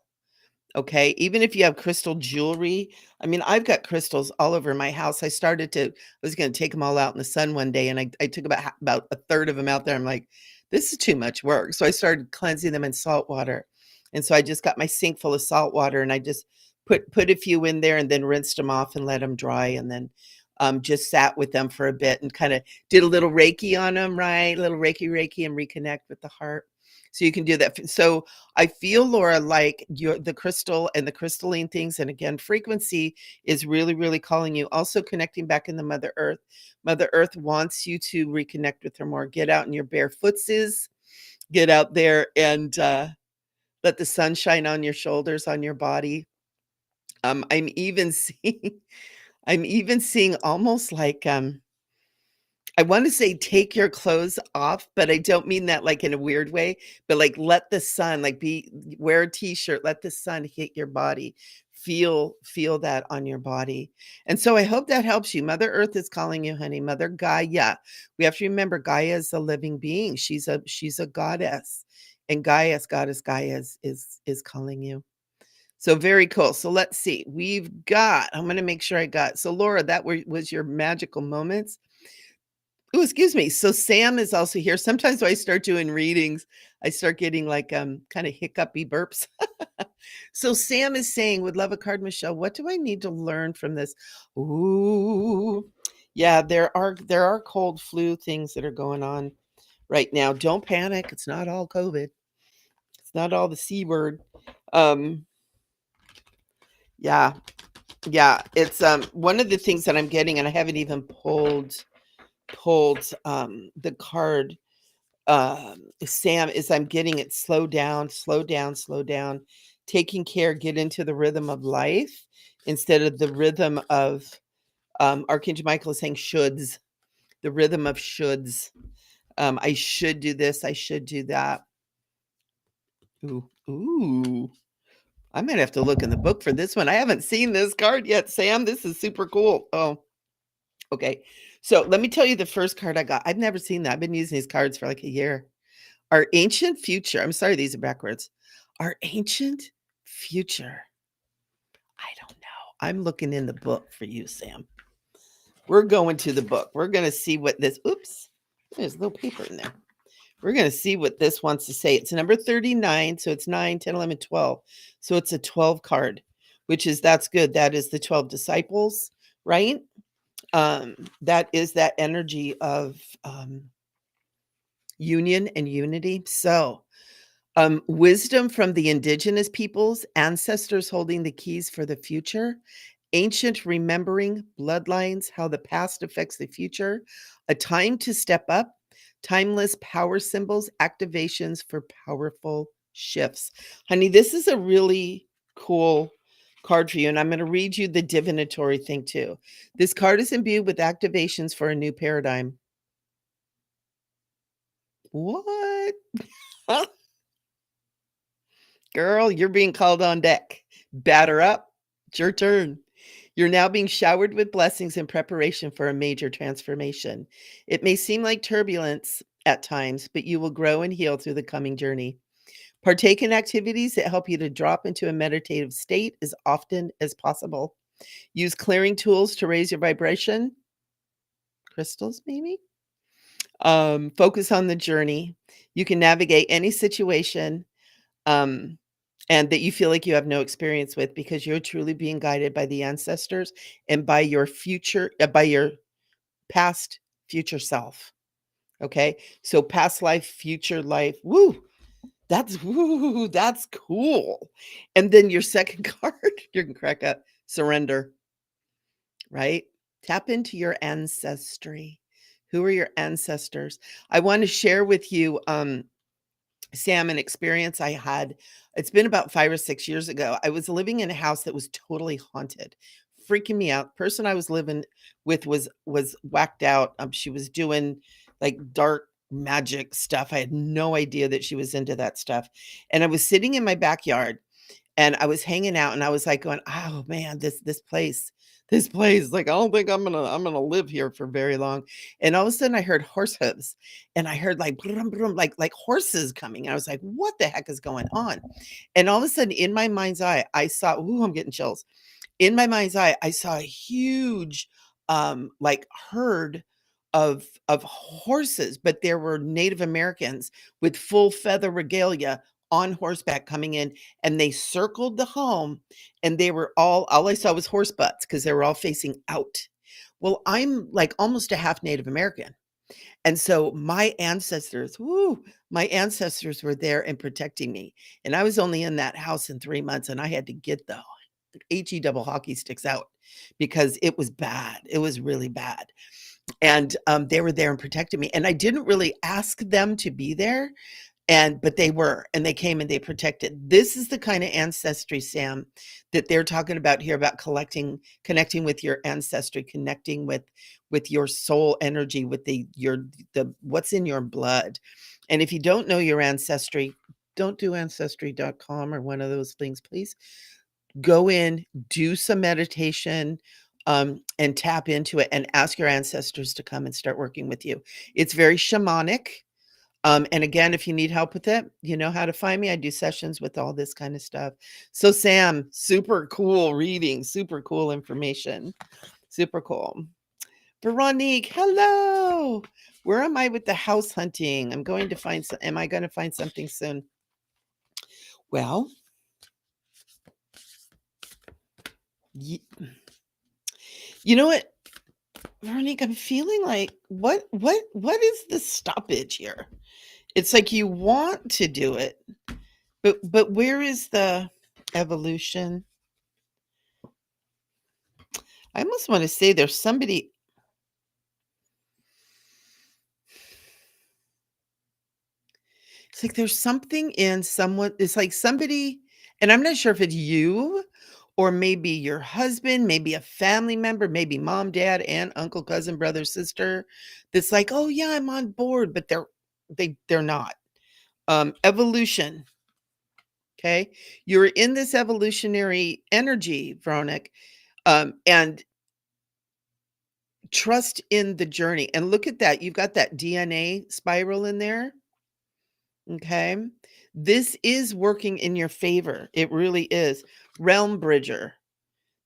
Okay, even if you have crystal jewelry, I mean, I've got crystals all over my house. I was gonna take them all out in the sun one day, and I took about a third of them out there. I'm like, "This is too much work." So I started cleansing them in salt water. And so I just got my sink full of salt water, and I just put a few in there and then rinsed them off and let them dry, and then, just sat with them for a bit and kinda did a little Reiki on them, right? A little Reiki, and reconnect with the heart. So you can do that. So I feel, Laura, like the crystal and the crystalline things, and again, frequency is really, really calling you. Also connecting back in the Mother Earth. Mother Earth wants you to reconnect with her more. Get out in your bare footses. Get out there and let the sun shine on your shoulders, on your body. I'm even seeing, I'm even seeing almost like I want to say take your clothes off, but I don't mean that like in a weird way, but like let the sun, like wear a t-shirt, let the sun hit your body. Feel that on your body. And so I hope that helps you. Mother Earth is calling you, honey. Mother Gaia. We have to remember Gaia is a living being. She's a goddess. And goddess Gaia is calling you. So very cool. So let's see. I'm going to make sure I got. So Laura, was your magical moments. Oh, excuse me. So Sam is also here. Sometimes when I start doing readings, I start getting like kind of hiccupy burps. So Sam is saying, would love a card, Michelle. What do I need to learn from this? Ooh. Yeah, there are cold flu things that are going on right now. Don't panic. It's not all COVID. It's not all the C word. Um, yeah, yeah. It's one of the things that I'm getting, and I haven't even pulled the card, Sam, is I'm getting it slow down, slow down, slow down, taking care, get into the rhythm of life instead of the rhythm of Archangel Michael is saying shoulds, the rhythm of shoulds. I should do this, I should do that. Ooh. I might have to look in the book for this one. I haven't seen this card yet, Sam. This is super cool. Oh, okay. So let me tell you the first card I got. I've never seen that. I've been using these cards for like a year. Our ancient future. I'm sorry, these are backwards. Our ancient future. I don't know. I'm looking in the book for you, Sam. We're going to the book. We're going to see what this, oops, there's a little paper in there. We're going to see what this wants to say. It's number 39. So it's 9, 10, 11, 12. So it's a 12 card, which is, that's good. That is the 12 disciples, right? That is that energy of union and unity. So wisdom from the indigenous peoples, ancestors holding the keys for the future, ancient remembering bloodlines, how the past affects the future, a time to step up, timeless power symbols, activations for powerful shifts. Honey, this is a really cool card for you. And I'm going to read you the divinatory thing too. This card is imbued with activations for a new paradigm. What? Girl, you're being called on deck. Batter up. It's your turn. You're now being showered with blessings in preparation for a major transformation. It may seem like turbulence at times, but you will grow and heal through the coming journey. Partake in activities that help you to drop into a meditative state as often as possible. Use clearing tools to raise your vibration. Crystals, maybe? Focus on the journey. You can navigate any situation and that you feel like you have no experience with, because you're truly being guided by the ancestors and by your future, by your past future self. Okay. So past life, future life. Woo. That's cool. And then your second card, you can crack up, surrender, right? Tap into your ancestry. Who are your ancestors? I want to share with you, Sam, an experience I had. It's been about 5 or 6 years ago. I was living in a house that was totally haunted, freaking me out. Person I was living with was whacked out. She was doing like dark magic stuff. I had no idea that she was into that stuff. And I was sitting in my backyard and I was hanging out and I was like going, "Oh man, this place, like I don't think I'm gonna live here for very long." And all of a sudden I heard horse hooves and I heard like brum, brum, like horses coming. And I was like, "What the heck is going on?" And all of a sudden in my mind's eye, I saw, ooh, I'm getting chills. In my mind's eye, I saw a huge like herd of horses, but there were Native Americans with full feather regalia on horseback coming in, and they circled the home, and they were all I saw was horse butts because they were all facing out. Well, I'm like almost a half Native American. And so my ancestors were there and protecting me. And I was only in that house in 3 months, and I had to get the HE double hockey sticks out because it was bad. It was really bad. And they were there and protected me. And I didn't really ask them to be there. But they were, and they came and they protected. This is the kind of ancestry, Sam, that they're talking about here, about connecting with your ancestry, connecting with your soul energy, with the what's in your blood. And if you don't know your ancestry, don't do ancestry.com or one of those things, please. Go in, do some meditation, and tap into it and ask your ancestors to come and start working with you. It's very shamanic. And again, if you need help with it, you know how to find me. I do sessions with all this kind of stuff. So Sam, super cool reading, super cool information, super cool. Veronique, hello. Where am I with the house hunting? I'm going to find some. Am I going to find something soon? Well, you know what, Veronique, I'm feeling like what is the stoppage here? It's like you want to do it, But where is the evolution? I almost want to say there's somebody. It's like there's something in someone. It's like somebody, and I'm not sure if it's you or maybe your husband, maybe a family member, maybe mom, dad, aunt, uncle, cousin, brother, sister. That's like, oh yeah, I'm on board, but they're not. Evolution. Okay, you're in this evolutionary energy, Veronica, and trust in the journey. And look at that. You've got that DNA spiral in there. Okay. This is working in your favor. It really is. Realm Bridger.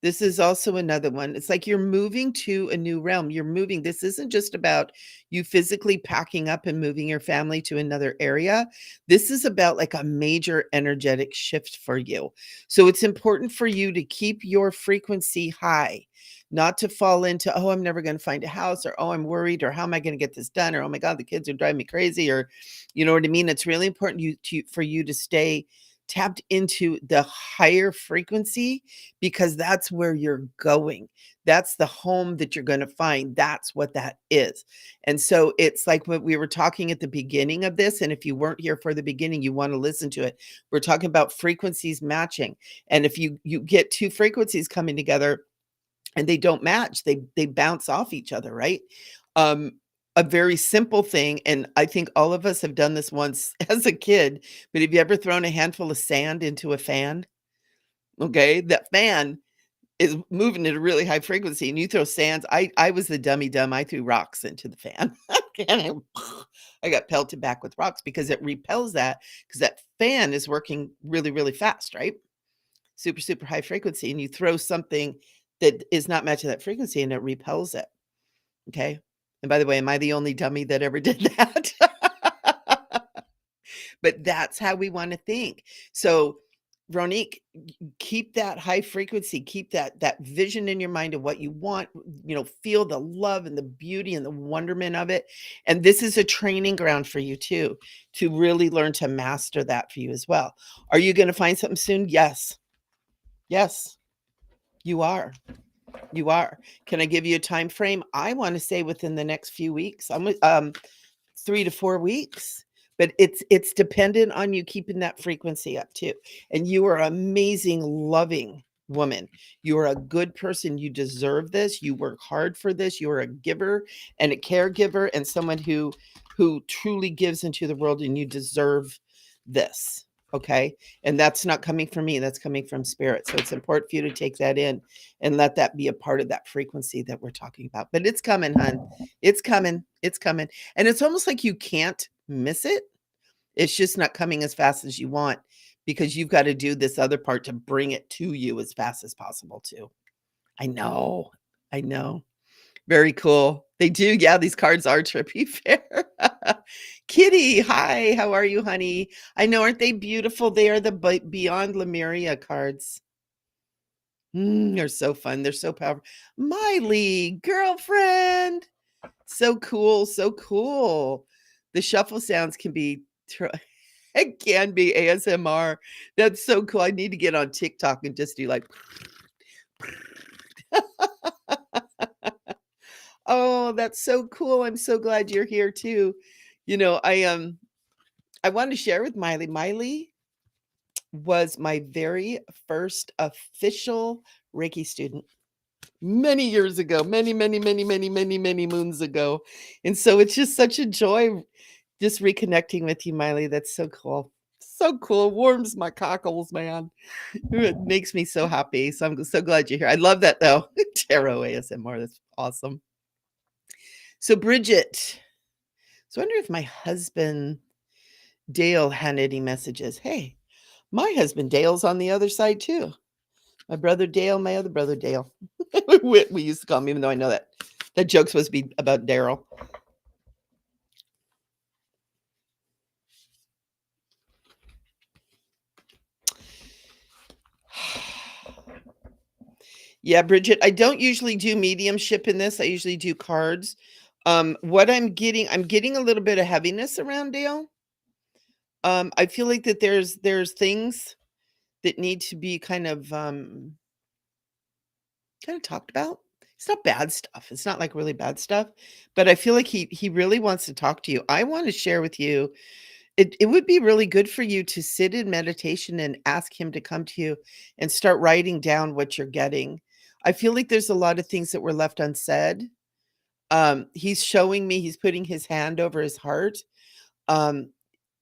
This is also another one. It's like you're moving to a new realm. You're moving. This isn't just about you physically packing up and moving your family to another area. This is about like a major energetic shift for you. So it's important for you to keep your frequency high, not to fall into, oh, I'm never going to find a house, or oh, I'm worried, or how am I going to get this done, or oh my God, the kids are driving me crazy, or you know what I mean? It's really important for you to stay tapped into the higher frequency, because that's where you're going. That's the home that you're going to find. That's what that is. And so it's like what we were talking at the beginning of this. And if you weren't here for the beginning, you want to listen to it. We're talking about frequencies matching. And if you get two frequencies coming together and they don't match, they bounce off each other, right? Um, a very simple thing, and I think all of us have done this once as a kid, but have you ever thrown a handful of sand into a fan? Okay, that fan is moving at a really high frequency, and you throw sands. I was the dummy dumb. I threw rocks into the fan. And I got pelted back with rocks because it repels that, because that fan is working really, really fast, right? Super, super high frequency, and you throw something that is not matching that frequency, and it repels it. Okay. And by the way, am I the only dummy that ever did that? But that's how we want to think. So, Veronique, keep that high frequency, keep that vision in your mind of what you want, feel the love and the beauty and the wonderment of it. And this is a training ground for you too, to really learn to master that for you as well. Are you going to find something soon? Yes. Yes, you are. You are. Can I give you a time frame? I want to say within the next few weeks. 3 to 4 weeks, but it's dependent on you keeping that frequency up too. And you are amazing, loving woman. You are a good person. You deserve this. You work hard for this. You are a giver and a caregiver and someone who truly gives into the world, and you deserve this. Okay. And that's not coming from me. That's coming from spirit. So it's important for you to take that in and let that be a part of that frequency that we're talking about. But it's coming, hun. It's coming. It's coming. And it's almost like you can't miss it. It's just not coming as fast as you want, because you've got to do this other part to bring it to you as fast as possible too. I know. I know. Very cool. They do. Yeah, these cards are trippy fair. Kitty, hi. How are you, honey? I know. Aren't they beautiful? They are the Beyond Lemuria cards. They're so fun. They're so powerful. Miley, girlfriend. So cool. So cool. The shuffle sounds can be it can be ASMR. That's so cool. I need to get on TikTok and just do like oh, that's so cool. I'm so glad you're here too. I want to share with Miley. Miley was my very first official Reiki student many years ago, many, many, many, many, many, many moons ago. And so it's just such a joy just reconnecting with you, Miley. That's so cool. So cool. Warms my cockles, man. It makes me so happy. So I'm so glad you're here. I love that though. Tarot ASMR. That's awesome. So Bridget, so I wonder if my husband Dale had any messages. Hey, my husband Dale's on the other side too. My brother Dale, my other brother Dale. we used to call him, even though I know that joke's supposed to be about Daryl. Yeah, Bridget, I don't usually do mediumship in this. I usually do cards. What I'm getting a little bit of heaviness around Dale. I feel like that there's things that need to be kind of talked about. It's not bad stuff. It's not like really bad stuff, but I feel like he really wants to talk to you. I want to share with you. It would be really good for you to sit in meditation and ask him to come to you and start writing down what you're getting. I feel like there's a lot of things that were left unsaid. He's showing me, he's putting his hand over his heart. Um,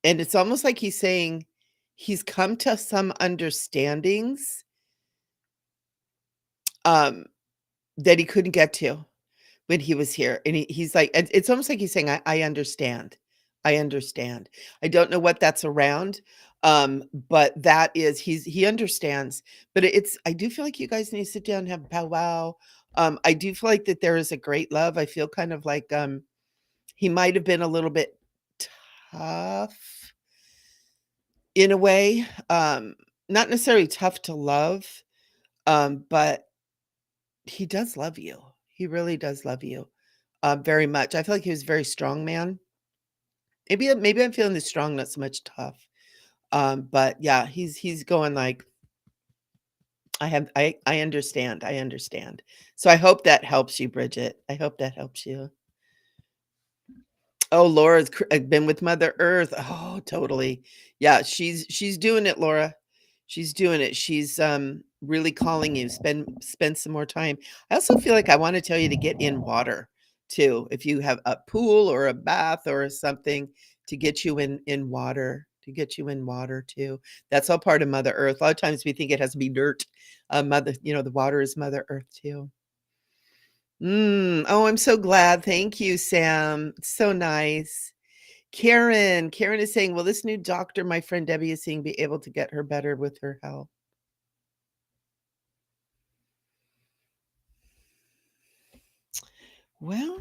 and it's almost like he's saying he's come to some understandings um, that he couldn't get to when he was here. And he's like, it's almost like he's saying, I understand. I understand. I don't know what that's around. But that is, he understands. But I do feel like you guys need to sit down and have a powwow. I do feel like that there is a great love. I feel kind of like he might have been a little bit tough in a way. Not necessarily tough to love, but he does love you. He really does love you, very much. I feel like he was a very strong man. Maybe I'm feeling the strong, not so much tough. But yeah, he's going like, I understand. I understand. So I hope that helps you, Bridget. I hope that helps you. Oh, Laura's been with Mother Earth. Oh, totally. Yeah, she's doing it, Laura. She's doing it. She's really calling you. Spend some more time. I also feel like I want to tell you to get in water too. If you have a pool or a bath or something to get you in water, to get you in water too. That's all part of Mother Earth. A lot of times we think it has to be dirt. The water is Mother Earth too. Oh, I'm so glad. Thank you, Sam. It's so nice. Karen is saying, will this new doctor my friend Debbie is seeing be able to get her better with her health? Well,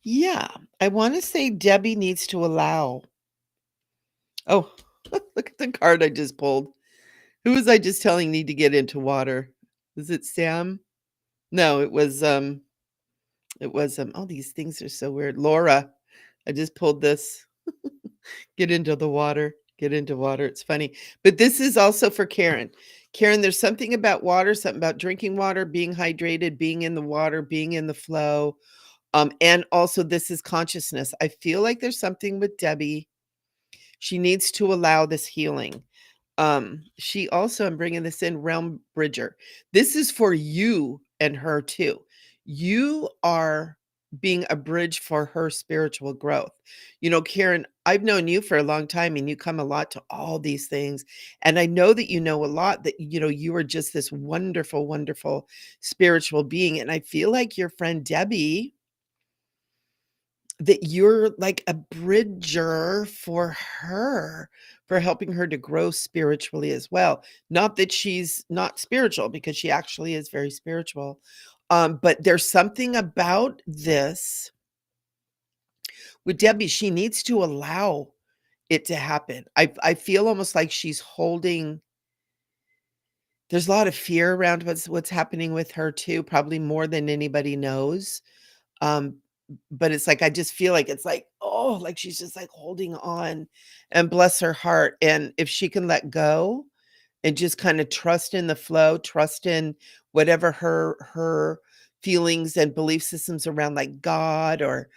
yeah, I want to say Debbie needs to allow. Oh, look at the card I just pulled. Who was I just telling need to get into water? Was it Sam? No, it was oh, these things are so weird. Laura. I just pulled this. Get into the water. Get into water. It's funny. But this is also for Karen. Karen, there's something about water, something about drinking water, being hydrated, being in the water, being in the flow. And also this is consciousness. I feel like there's something with Debbie. She needs to allow this healing. She also, I'm bringing this in, Realm Bridger. This is for you and her too. You are being a bridge for her spiritual growth. Karen, I've known you for a long time and you come a lot to all these things. And I know that you know a lot, that, you are just this wonderful, wonderful spiritual being. And I feel like your friend Debbie, that you're like a bridger for her, for helping her to grow spiritually as well. Not that she's not spiritual, because she actually is very spiritual. But there's something about this with Debbie. She needs to allow it to happen. I feel almost like she's holding. There's a lot of fear around what's happening with her too, probably more than anybody knows. Um, but it's like, I just feel like it's like, oh, like she's just like holding on, and bless her heart. And if she can let go and just kind of trust in the flow, trust in whatever her feelings and belief systems around, like God or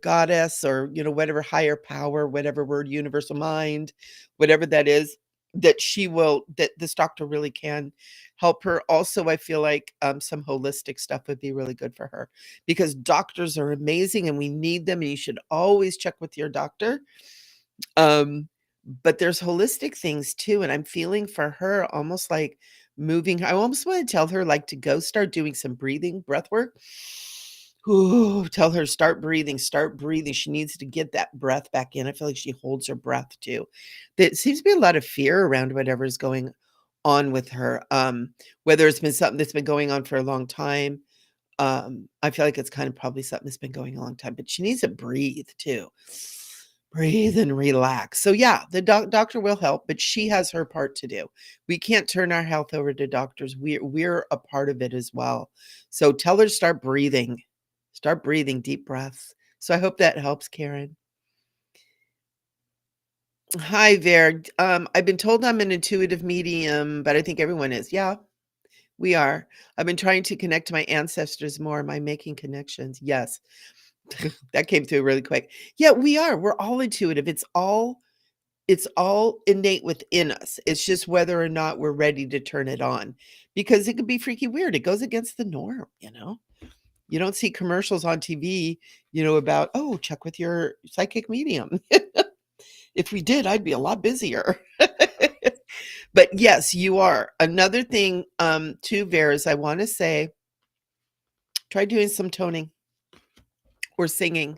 goddess, or whatever higher power, whatever word, universal mind, whatever that is, that this doctor really can help her. Also, I feel like some holistic stuff would be really good for her, because doctors are amazing and we need them, and you should always check with your doctor. But there's holistic things too, and I'm feeling for her almost like moving. I almost want to tell her like to go start doing some breath work. Ooh, tell her start breathing, start breathing. She needs to get that breath back in. I feel like she holds her breath too. There seems to be a lot of fear around whatever's going on with her. Whether it's been something that's been going on for a long time. I feel like it's kind of probably something that's been going a long time, but she needs to breathe too. Breathe and relax. So yeah, the doctor will help, but she has her part to do. We can't turn our health over to doctors. We're a part of it as well. So tell her to start breathing. Start breathing deep breaths. So I hope that helps, Karen. Hi there. I've been told I'm an intuitive medium, but I think everyone is. Yeah, we are. I've been trying to connect to my ancestors more. Am I making connections? Yes. That came through really quick. Yeah, we are. We're all intuitive. It's all innate within us. It's just whether or not we're ready to turn it on because it could be freaky weird. It goes against the norm, you know? You don't see commercials on TV, about, oh, check with your psychic medium. If we did, I'd be a lot busier. But yes, you are. Another thing, too, Vera, is I want to say, try doing some toning or singing,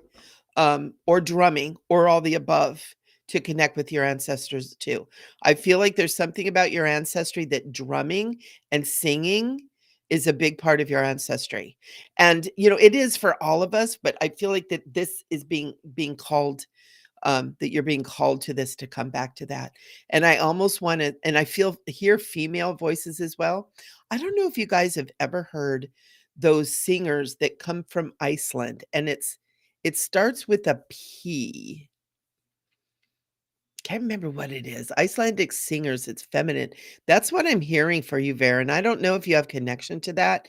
or drumming or all the above to connect with your ancestors too. I feel like there's something about your ancestry that drumming and singing is a big part of your ancestry. And it is for all of us, but I feel like that this is being called, that you're being called to this, to come back to that. And I almost want to, and I hear female voices as well. I don't know if you guys have ever heard those singers that come from Iceland, and it starts with a P. Can't remember what it is. Icelandic singers, it's feminine. That's what I'm hearing for you, Vera. And I don't know if you have connection to that.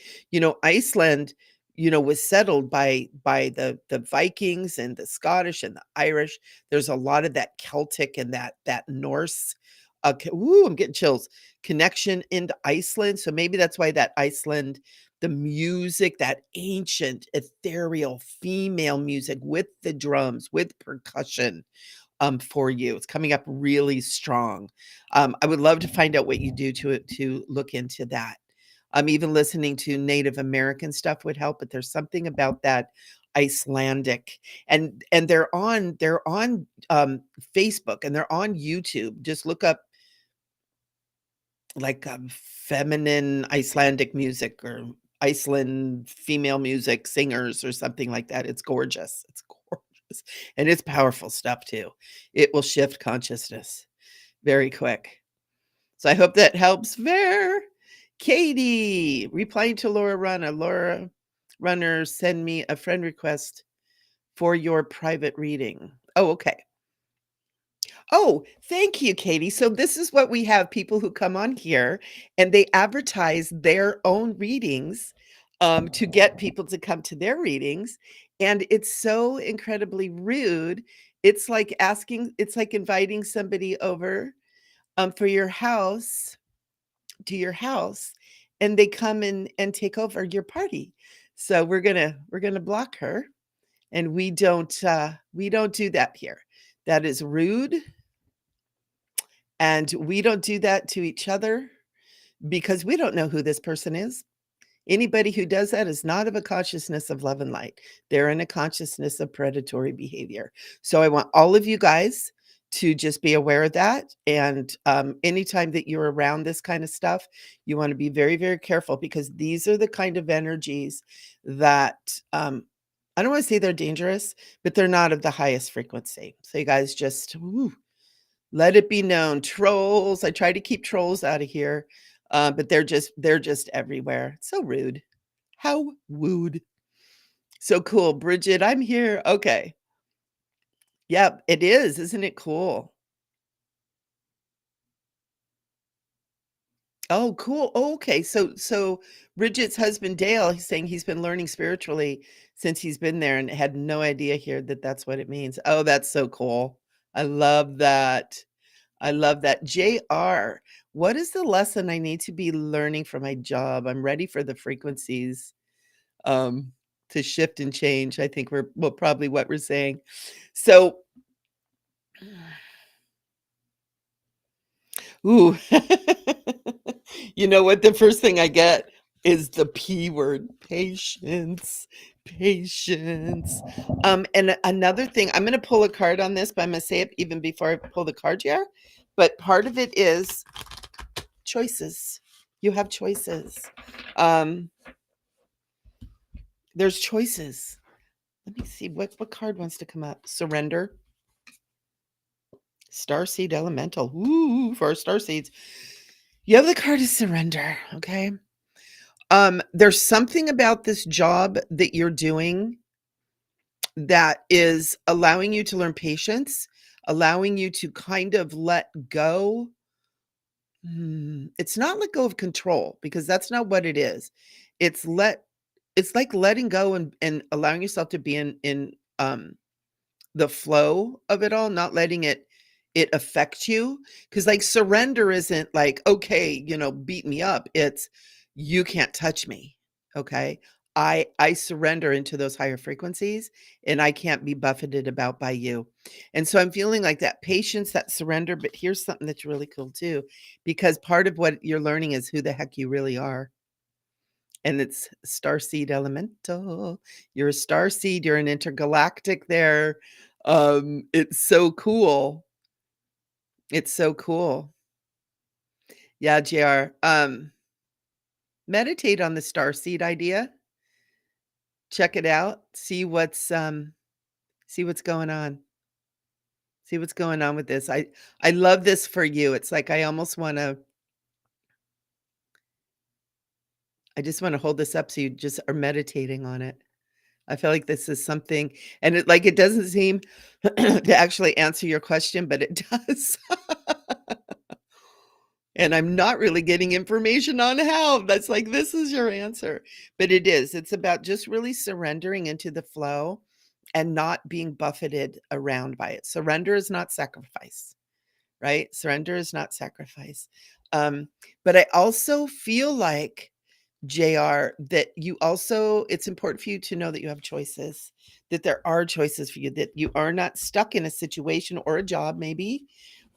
Iceland, was settled by the Vikings and the Scottish and the Irish. There's a lot of that Celtic and that Norse. I'm getting chills. Connection into Iceland. So maybe that's why that Iceland, the music, that ancient, ethereal female music with the drums, with percussion, for you. It's coming up really strong. I would love to find out what you do to look into that. Even listening to Native American stuff would help, but there's something about that Icelandic, and they're on Facebook and they're on YouTube. Just look up like feminine Icelandic music or Iceland female music singers or something like that. It's gorgeous. It's gorgeous. And it's powerful stuff too. It will shift consciousness very quick. So I hope that helps. Ver. Katie, replying to Laura Runner. Laura Runner, send me a friend request for your private reading. Oh, okay. Oh, thank you, Katie. So this is what we have, people who come on here and they advertise their own readings, to get people to come to their readings. And it's so incredibly rude. It's like inviting somebody over, for your house, to your house, and they come in and take over your party. So we're gonna block her, and we don't do that here. That is rude. And we don't do that to each other because we don't know who this person is. Anybody who does that is not of a consciousness of love and light. They're in a consciousness of predatory behavior. So I want all of you guys to just be aware of that. And anytime that you're around this kind of stuff, you want to be very, very careful because these are the kind of energies that, I don't want to say they're dangerous, but they're not of the highest frequency. So you guys just, let it be known. Trolls, I try to keep trolls out of here, but they're just everywhere. So rude. How wooed. So cool. Bridget, I'm here. Okay. Yep, it is. Isn't it cool? Oh, cool. Oh, okay. So Bridget's husband Dale, he's saying he's been learning spiritually since he's been there and had no idea here that that's what it means. Oh, that's so cool. I love that. I love that. JR, what is the lesson I need to be learning for my job? I'm ready for the frequencies, um, to shift and change. I think well, probably what we're saying. So, ooh, you know what? The first thing I get is the P word, patience, patience. And another thing, I'm going to pull a card on this, but I'm going to say it even before I pull the card here. But part of it is choices. You have choices. Um, there's choices. Let me see what card wants to come up. Surrender. Starseed Elemental. Ooh, for our starseeds. You have the card of surrender. Okay. There's something about this job that you're doing that is allowing you to learn patience. allowing you to kind of let go. It's not let go of control, because that's not what it is. It's let it's like letting go and allowing yourself to be in the flow of it all, not letting it affect you. Because like surrender isn't like, okay, beat me up. It's you can't touch me. Okay. I surrender into those higher frequencies, and I can't be buffeted about by you. And so I'm feeling like that patience, that surrender. But here's something that's really cool too, because part of what you're learning is who the heck you really are. And it's starseed elemental. You're a starseed, you're an intergalactic there. It's so cool. It's so cool. Yeah, JR. Meditate on the starseed idea. Check it out. See what's going on. See what's going on with this. I love this for you. It's like I just want to hold this up so you just are meditating on it. I feel like this is something, and it doesn't seem to actually answer your question, but it does. And I'm not really getting information on how. That's like, this is your answer. But it is. It's about just really surrendering into the flow and not being buffeted around by it. Surrender is not sacrifice, right? Surrender is not sacrifice. Um, but I also feel like, JR, that it's important for you to know that you have choices, that there are choices for you, that you are not stuck in a situation or a job, maybe,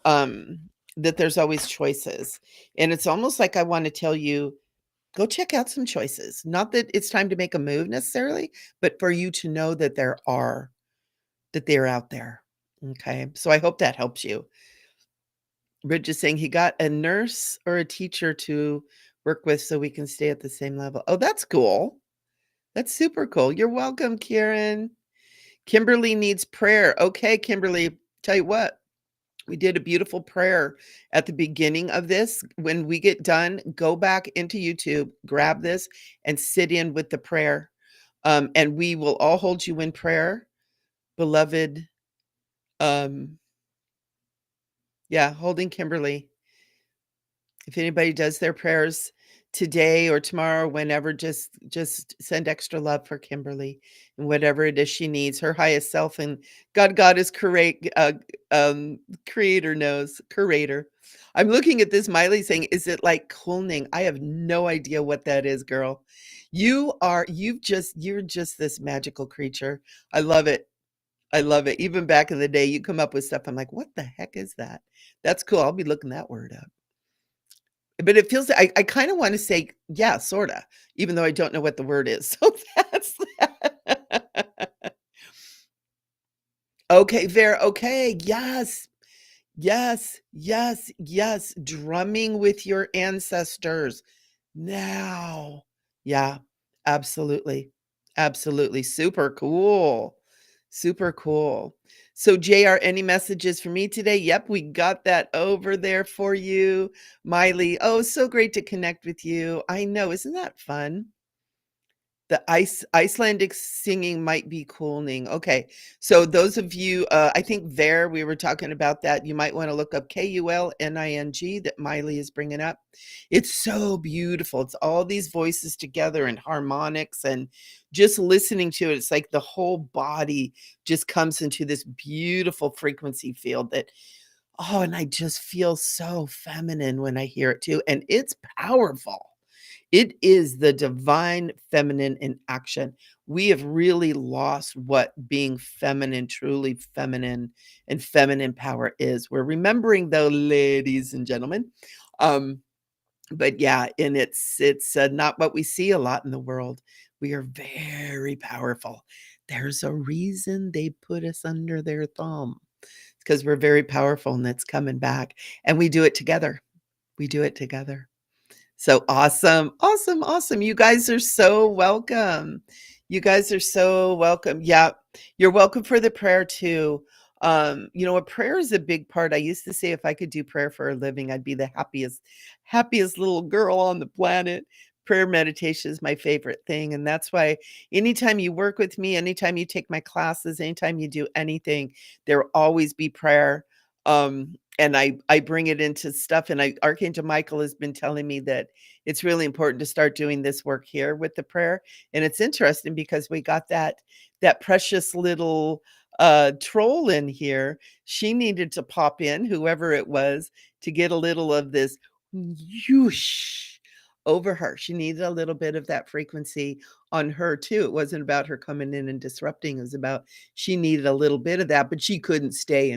um, that there's always choices. And it's almost like I want to tell you, go check out some choices. Not that it's time to make a move necessarily, but for you to know that that they're out there. Okay. So I hope that helps you. Rich is saying he got a nurse or a teacher to work with so we can stay at the same level. Oh, that's cool. That's super cool. You're welcome, Karen. Kimberly needs prayer. Okay, Kimberly, tell you what, we did a beautiful prayer at the beginning of this. When we get done, go back into YouTube, grab this, and sit in with the prayer. And we will all hold you in prayer, beloved. Um, yeah, holding Kimberly. If anybody does their prayers today or tomorrow, whenever, just send extra love for Kimberly and whatever it is she needs. Her highest self and God is creator knows, curator. I'm looking at this Miley saying, is it like cloning? I have no idea what that is, girl. You're just this magical creature. I love it. I love it. Even back in the day, you come up with stuff. I'm like, what the heck is that? That's cool. I'll be looking that word up. But it feels I kinda wanna say, yeah, sorta, even though I don't know what the word is. So that's that. Okay, okay, yes. Yes, yes, yes, drumming with your ancestors. Now. Yeah, absolutely. Absolutely. Super cool. Super cool. So, JR, any messages for me today? Yep, we got that over there for you. Miley, oh, so great to connect with you. I know, isn't that fun? The Icelandic singing might be cooling. Okay. So those of you, I think we were talking about that. You might want to look up KULNING that Miley is bringing up. It's so beautiful. It's all these voices together and harmonics, and just listening to it, it's like the whole body just comes into this beautiful frequency field and I just feel so feminine when I hear it too. And it's powerful. It is the divine feminine in action. We have really lost what being feminine, truly feminine, and feminine power is. We're remembering though, ladies and gentlemen. Um, but yeah, and it's not what we see a lot in the world. We are very powerful. There's a reason they put us under their thumb. It's because we're very powerful, and it's coming back. And we do it together. We do it together. So awesome, awesome, awesome. You guys are so welcome. You guys are so welcome. Yeah, you're welcome for the prayer too. A prayer is a big part. I used to say if I could do prayer for a living, I'd be the happiest little girl on the planet. prayer meditation is my favorite thing, and that's why anytime you work with me, anytime you take my classes, anytime you do anything, there will always be prayer. And I bring it into stuff, and Archangel Michael has been telling me that it's really important to start doing this work here with the prayer. And it's interesting because we got that precious little troll in here. She needed to pop in, whoever it was, to get a little of this whoosh over her. She needed a little bit of that frequency on her too. It wasn't about her coming in and disrupting. It was about she needed a little bit of that, but she couldn't stay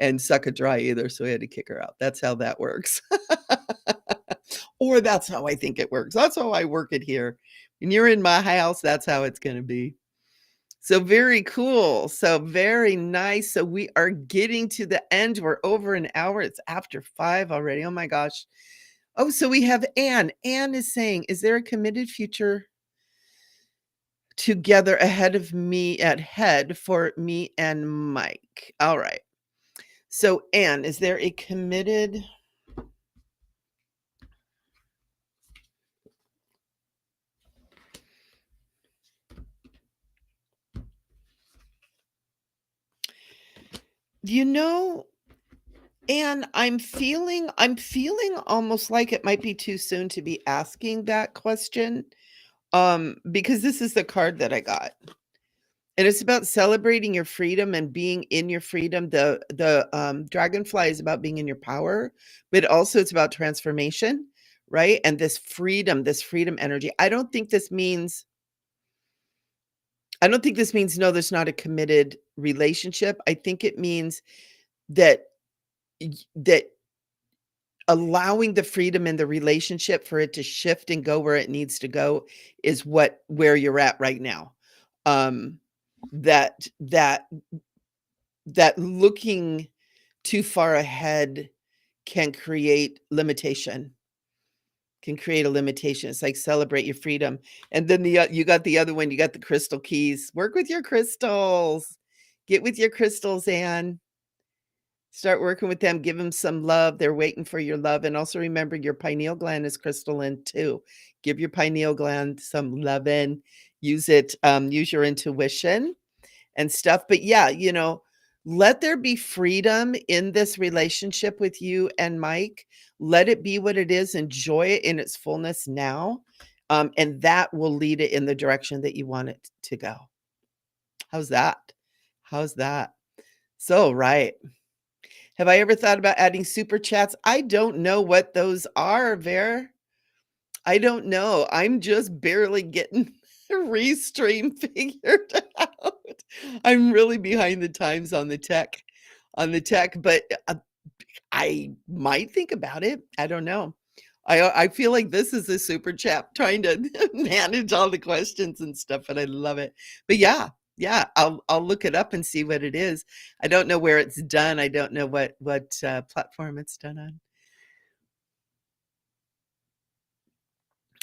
and suck it dry either. So we had to kick her out. That's how that works. Or that's how I think it works. That's how I work it here. When you're in my house, that's how it's going to be. So very cool. So very nice. So we are getting to the end. We're over an hour. It's after 5 already. Oh my gosh. Oh, so we have Anne. Anne is saying, is there a committed future together ahead for me and Mike? All right. So Anne, is there a committed and I'm feeling almost like it might be too soon to be asking that question, because this is the card that I got. And it's about celebrating your freedom and being in your freedom. The dragonfly is about being in your power, but also it's about transformation, right? And this freedom energy. I don't think this means no, there's not a committed relationship. I think it means that that allowing the freedom in the relationship for it to shift and go where it needs to go is where you're at right now. That looking too far ahead can create limitation. It's like celebrate your freedom. And then you got the other one, you got the crystal keys. Work with your crystals. Get with your crystals, Anne. Start working with them. Give them some love. They're waiting for your love. And also remember your pineal gland is crystalline too. Give your pineal gland some loving. Use it. Use your intuition and stuff. But yeah, let there be freedom in this relationship with you and Mike. Let it be what it is. Enjoy it in its fullness now. And that will lead it in the direction that you want it to go. How's that? So, right. Have I ever thought about adding super chats? I don't know what those are, Ver. I don't know. I'm just barely getting Restream figured out. I'm really behind the times on the tech, but I might think about it. I don't know. I feel like this is a super chat trying to manage all the questions and stuff, but I love it. But yeah, I'll look it up and see what it is. I don't know where it's done. I don't know what platform it's done on.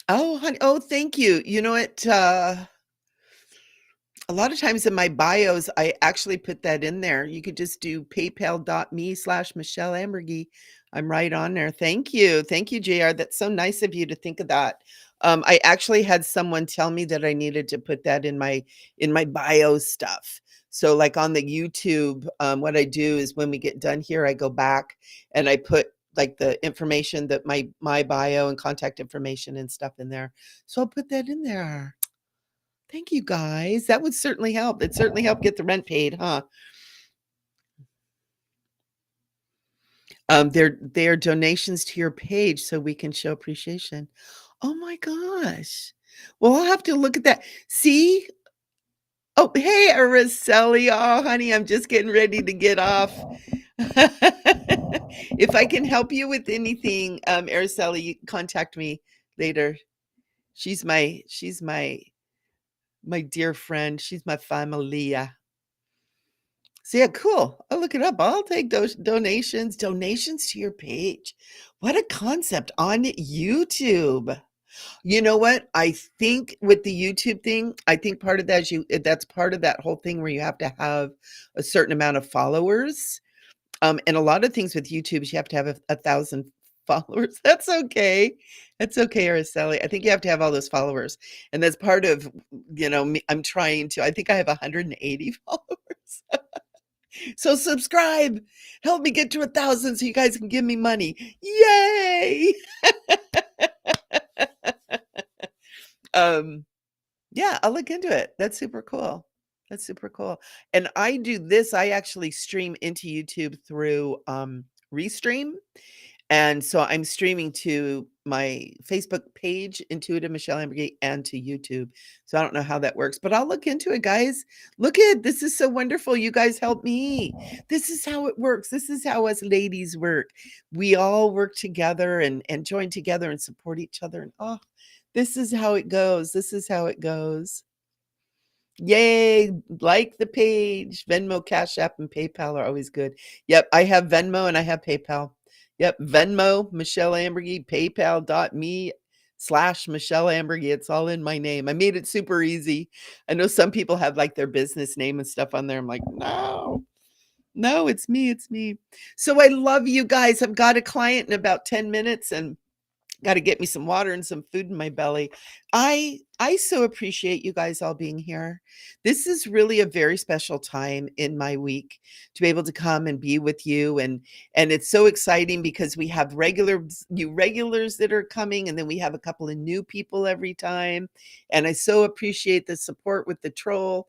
Oh, honey. Oh, thank you. You know what? A lot of times in my bios, I actually put that in there. You could just do paypal.me/Michele Amburgey. I'm right on there. Thank you. Thank you, JR. That's so nice of you to think of that. I actually had someone tell me that I needed to put that in my bio stuff. So like on the YouTube, what I do is when we get done here, I go back and I put like the information that my bio and contact information and stuff in there. So I'll put that in there. Thank you, guys. That would certainly help. It'd certainly help get the rent paid, huh? They're donations to your page so we can show appreciation. Oh my gosh. Well, I'll have to look at that. See? Oh, hey, Araceli. Oh, honey, I'm just getting ready to get off. If I can help you with anything, Araceli, you contact me later. She's my dear friend. She's my familia. So yeah, cool. I'll look it up. I'll take those donations to your page. What a concept on YouTube. You know what? I think with the YouTube thing, I think part of that is that's part of that whole thing where you have to have a certain amount of followers. And a lot of things with YouTube is you have to have a thousand followers. That's okay. That's okay, Araceli. I think you have to have all those followers. And that's part of, me, I'm trying to, I think I have 180 followers. So subscribe. Help me get to 1,000 so you guys can give me money. Yay! Um, yeah, I'll look into it. That's super cool. That's super cool. And I do this, I actually stream into YouTube through Restream. And so I'm streaming to my Facebook page, Intuitive Michelle Amburgey, and to YouTube. So I don't know how that works, but I'll look into it, guys. Look at this is so wonderful. You guys help me. This is how it works. This is how us ladies work. We all work together and join together and support each other. And oh, this is how it goes. This is how it goes. Yay, like the page. Venmo, Cash App, and PayPal are always good. Yep, I have Venmo and I have PayPal. Yep, Venmo, Michelle Amburgey, PayPal.me/Michelle Amburgey. It's all in my name. I made it super easy. I know some people have like their business name and stuff on there. I'm like, no, it's me. It's me. So I love you guys. I've got a client in about 10 minutes and got to get me some water and some food in my belly. I so appreciate you guys all being here. This is really a very special time in my week to be able to come and be with you, and it's so exciting because we have new regulars that are coming, and then we have a couple of new people every time. And I so appreciate the support with the troll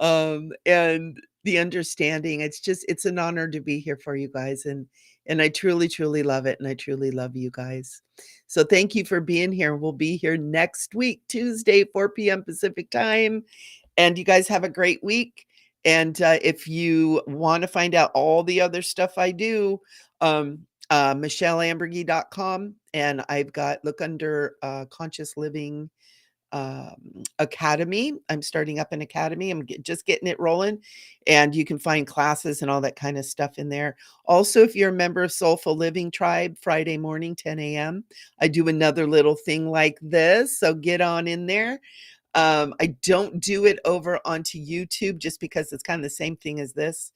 and the understanding. It's an honor to be here for you guys, and I truly, truly love it. And I truly love you guys. So thank you for being here. We'll be here next week, Tuesday, 4 p.m. Pacific time. And you guys have a great week. And if you want to find out all the other stuff I do, michelleamburgey.com. And I've got, look under Conscious Living Academy. I'm starting up an academy. I'm just getting it rolling, and you can find classes and all that kind of stuff in there. Also, if you're a member of Soulful Living Tribe, Friday morning, 10 a.m., I do another little thing like this. So get on in there. I don't do it over onto YouTube just because it's kind of the same thing as this.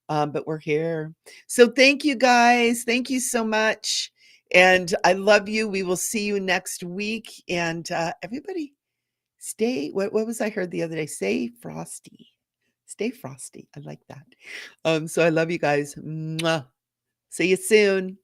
But we're here. So thank you guys. Thank you so much. And I love you. We will see you next week. And everybody, what was I heard the other day? Stay frosty. Stay frosty. I like that. So I love you guys. Mwah. See you soon.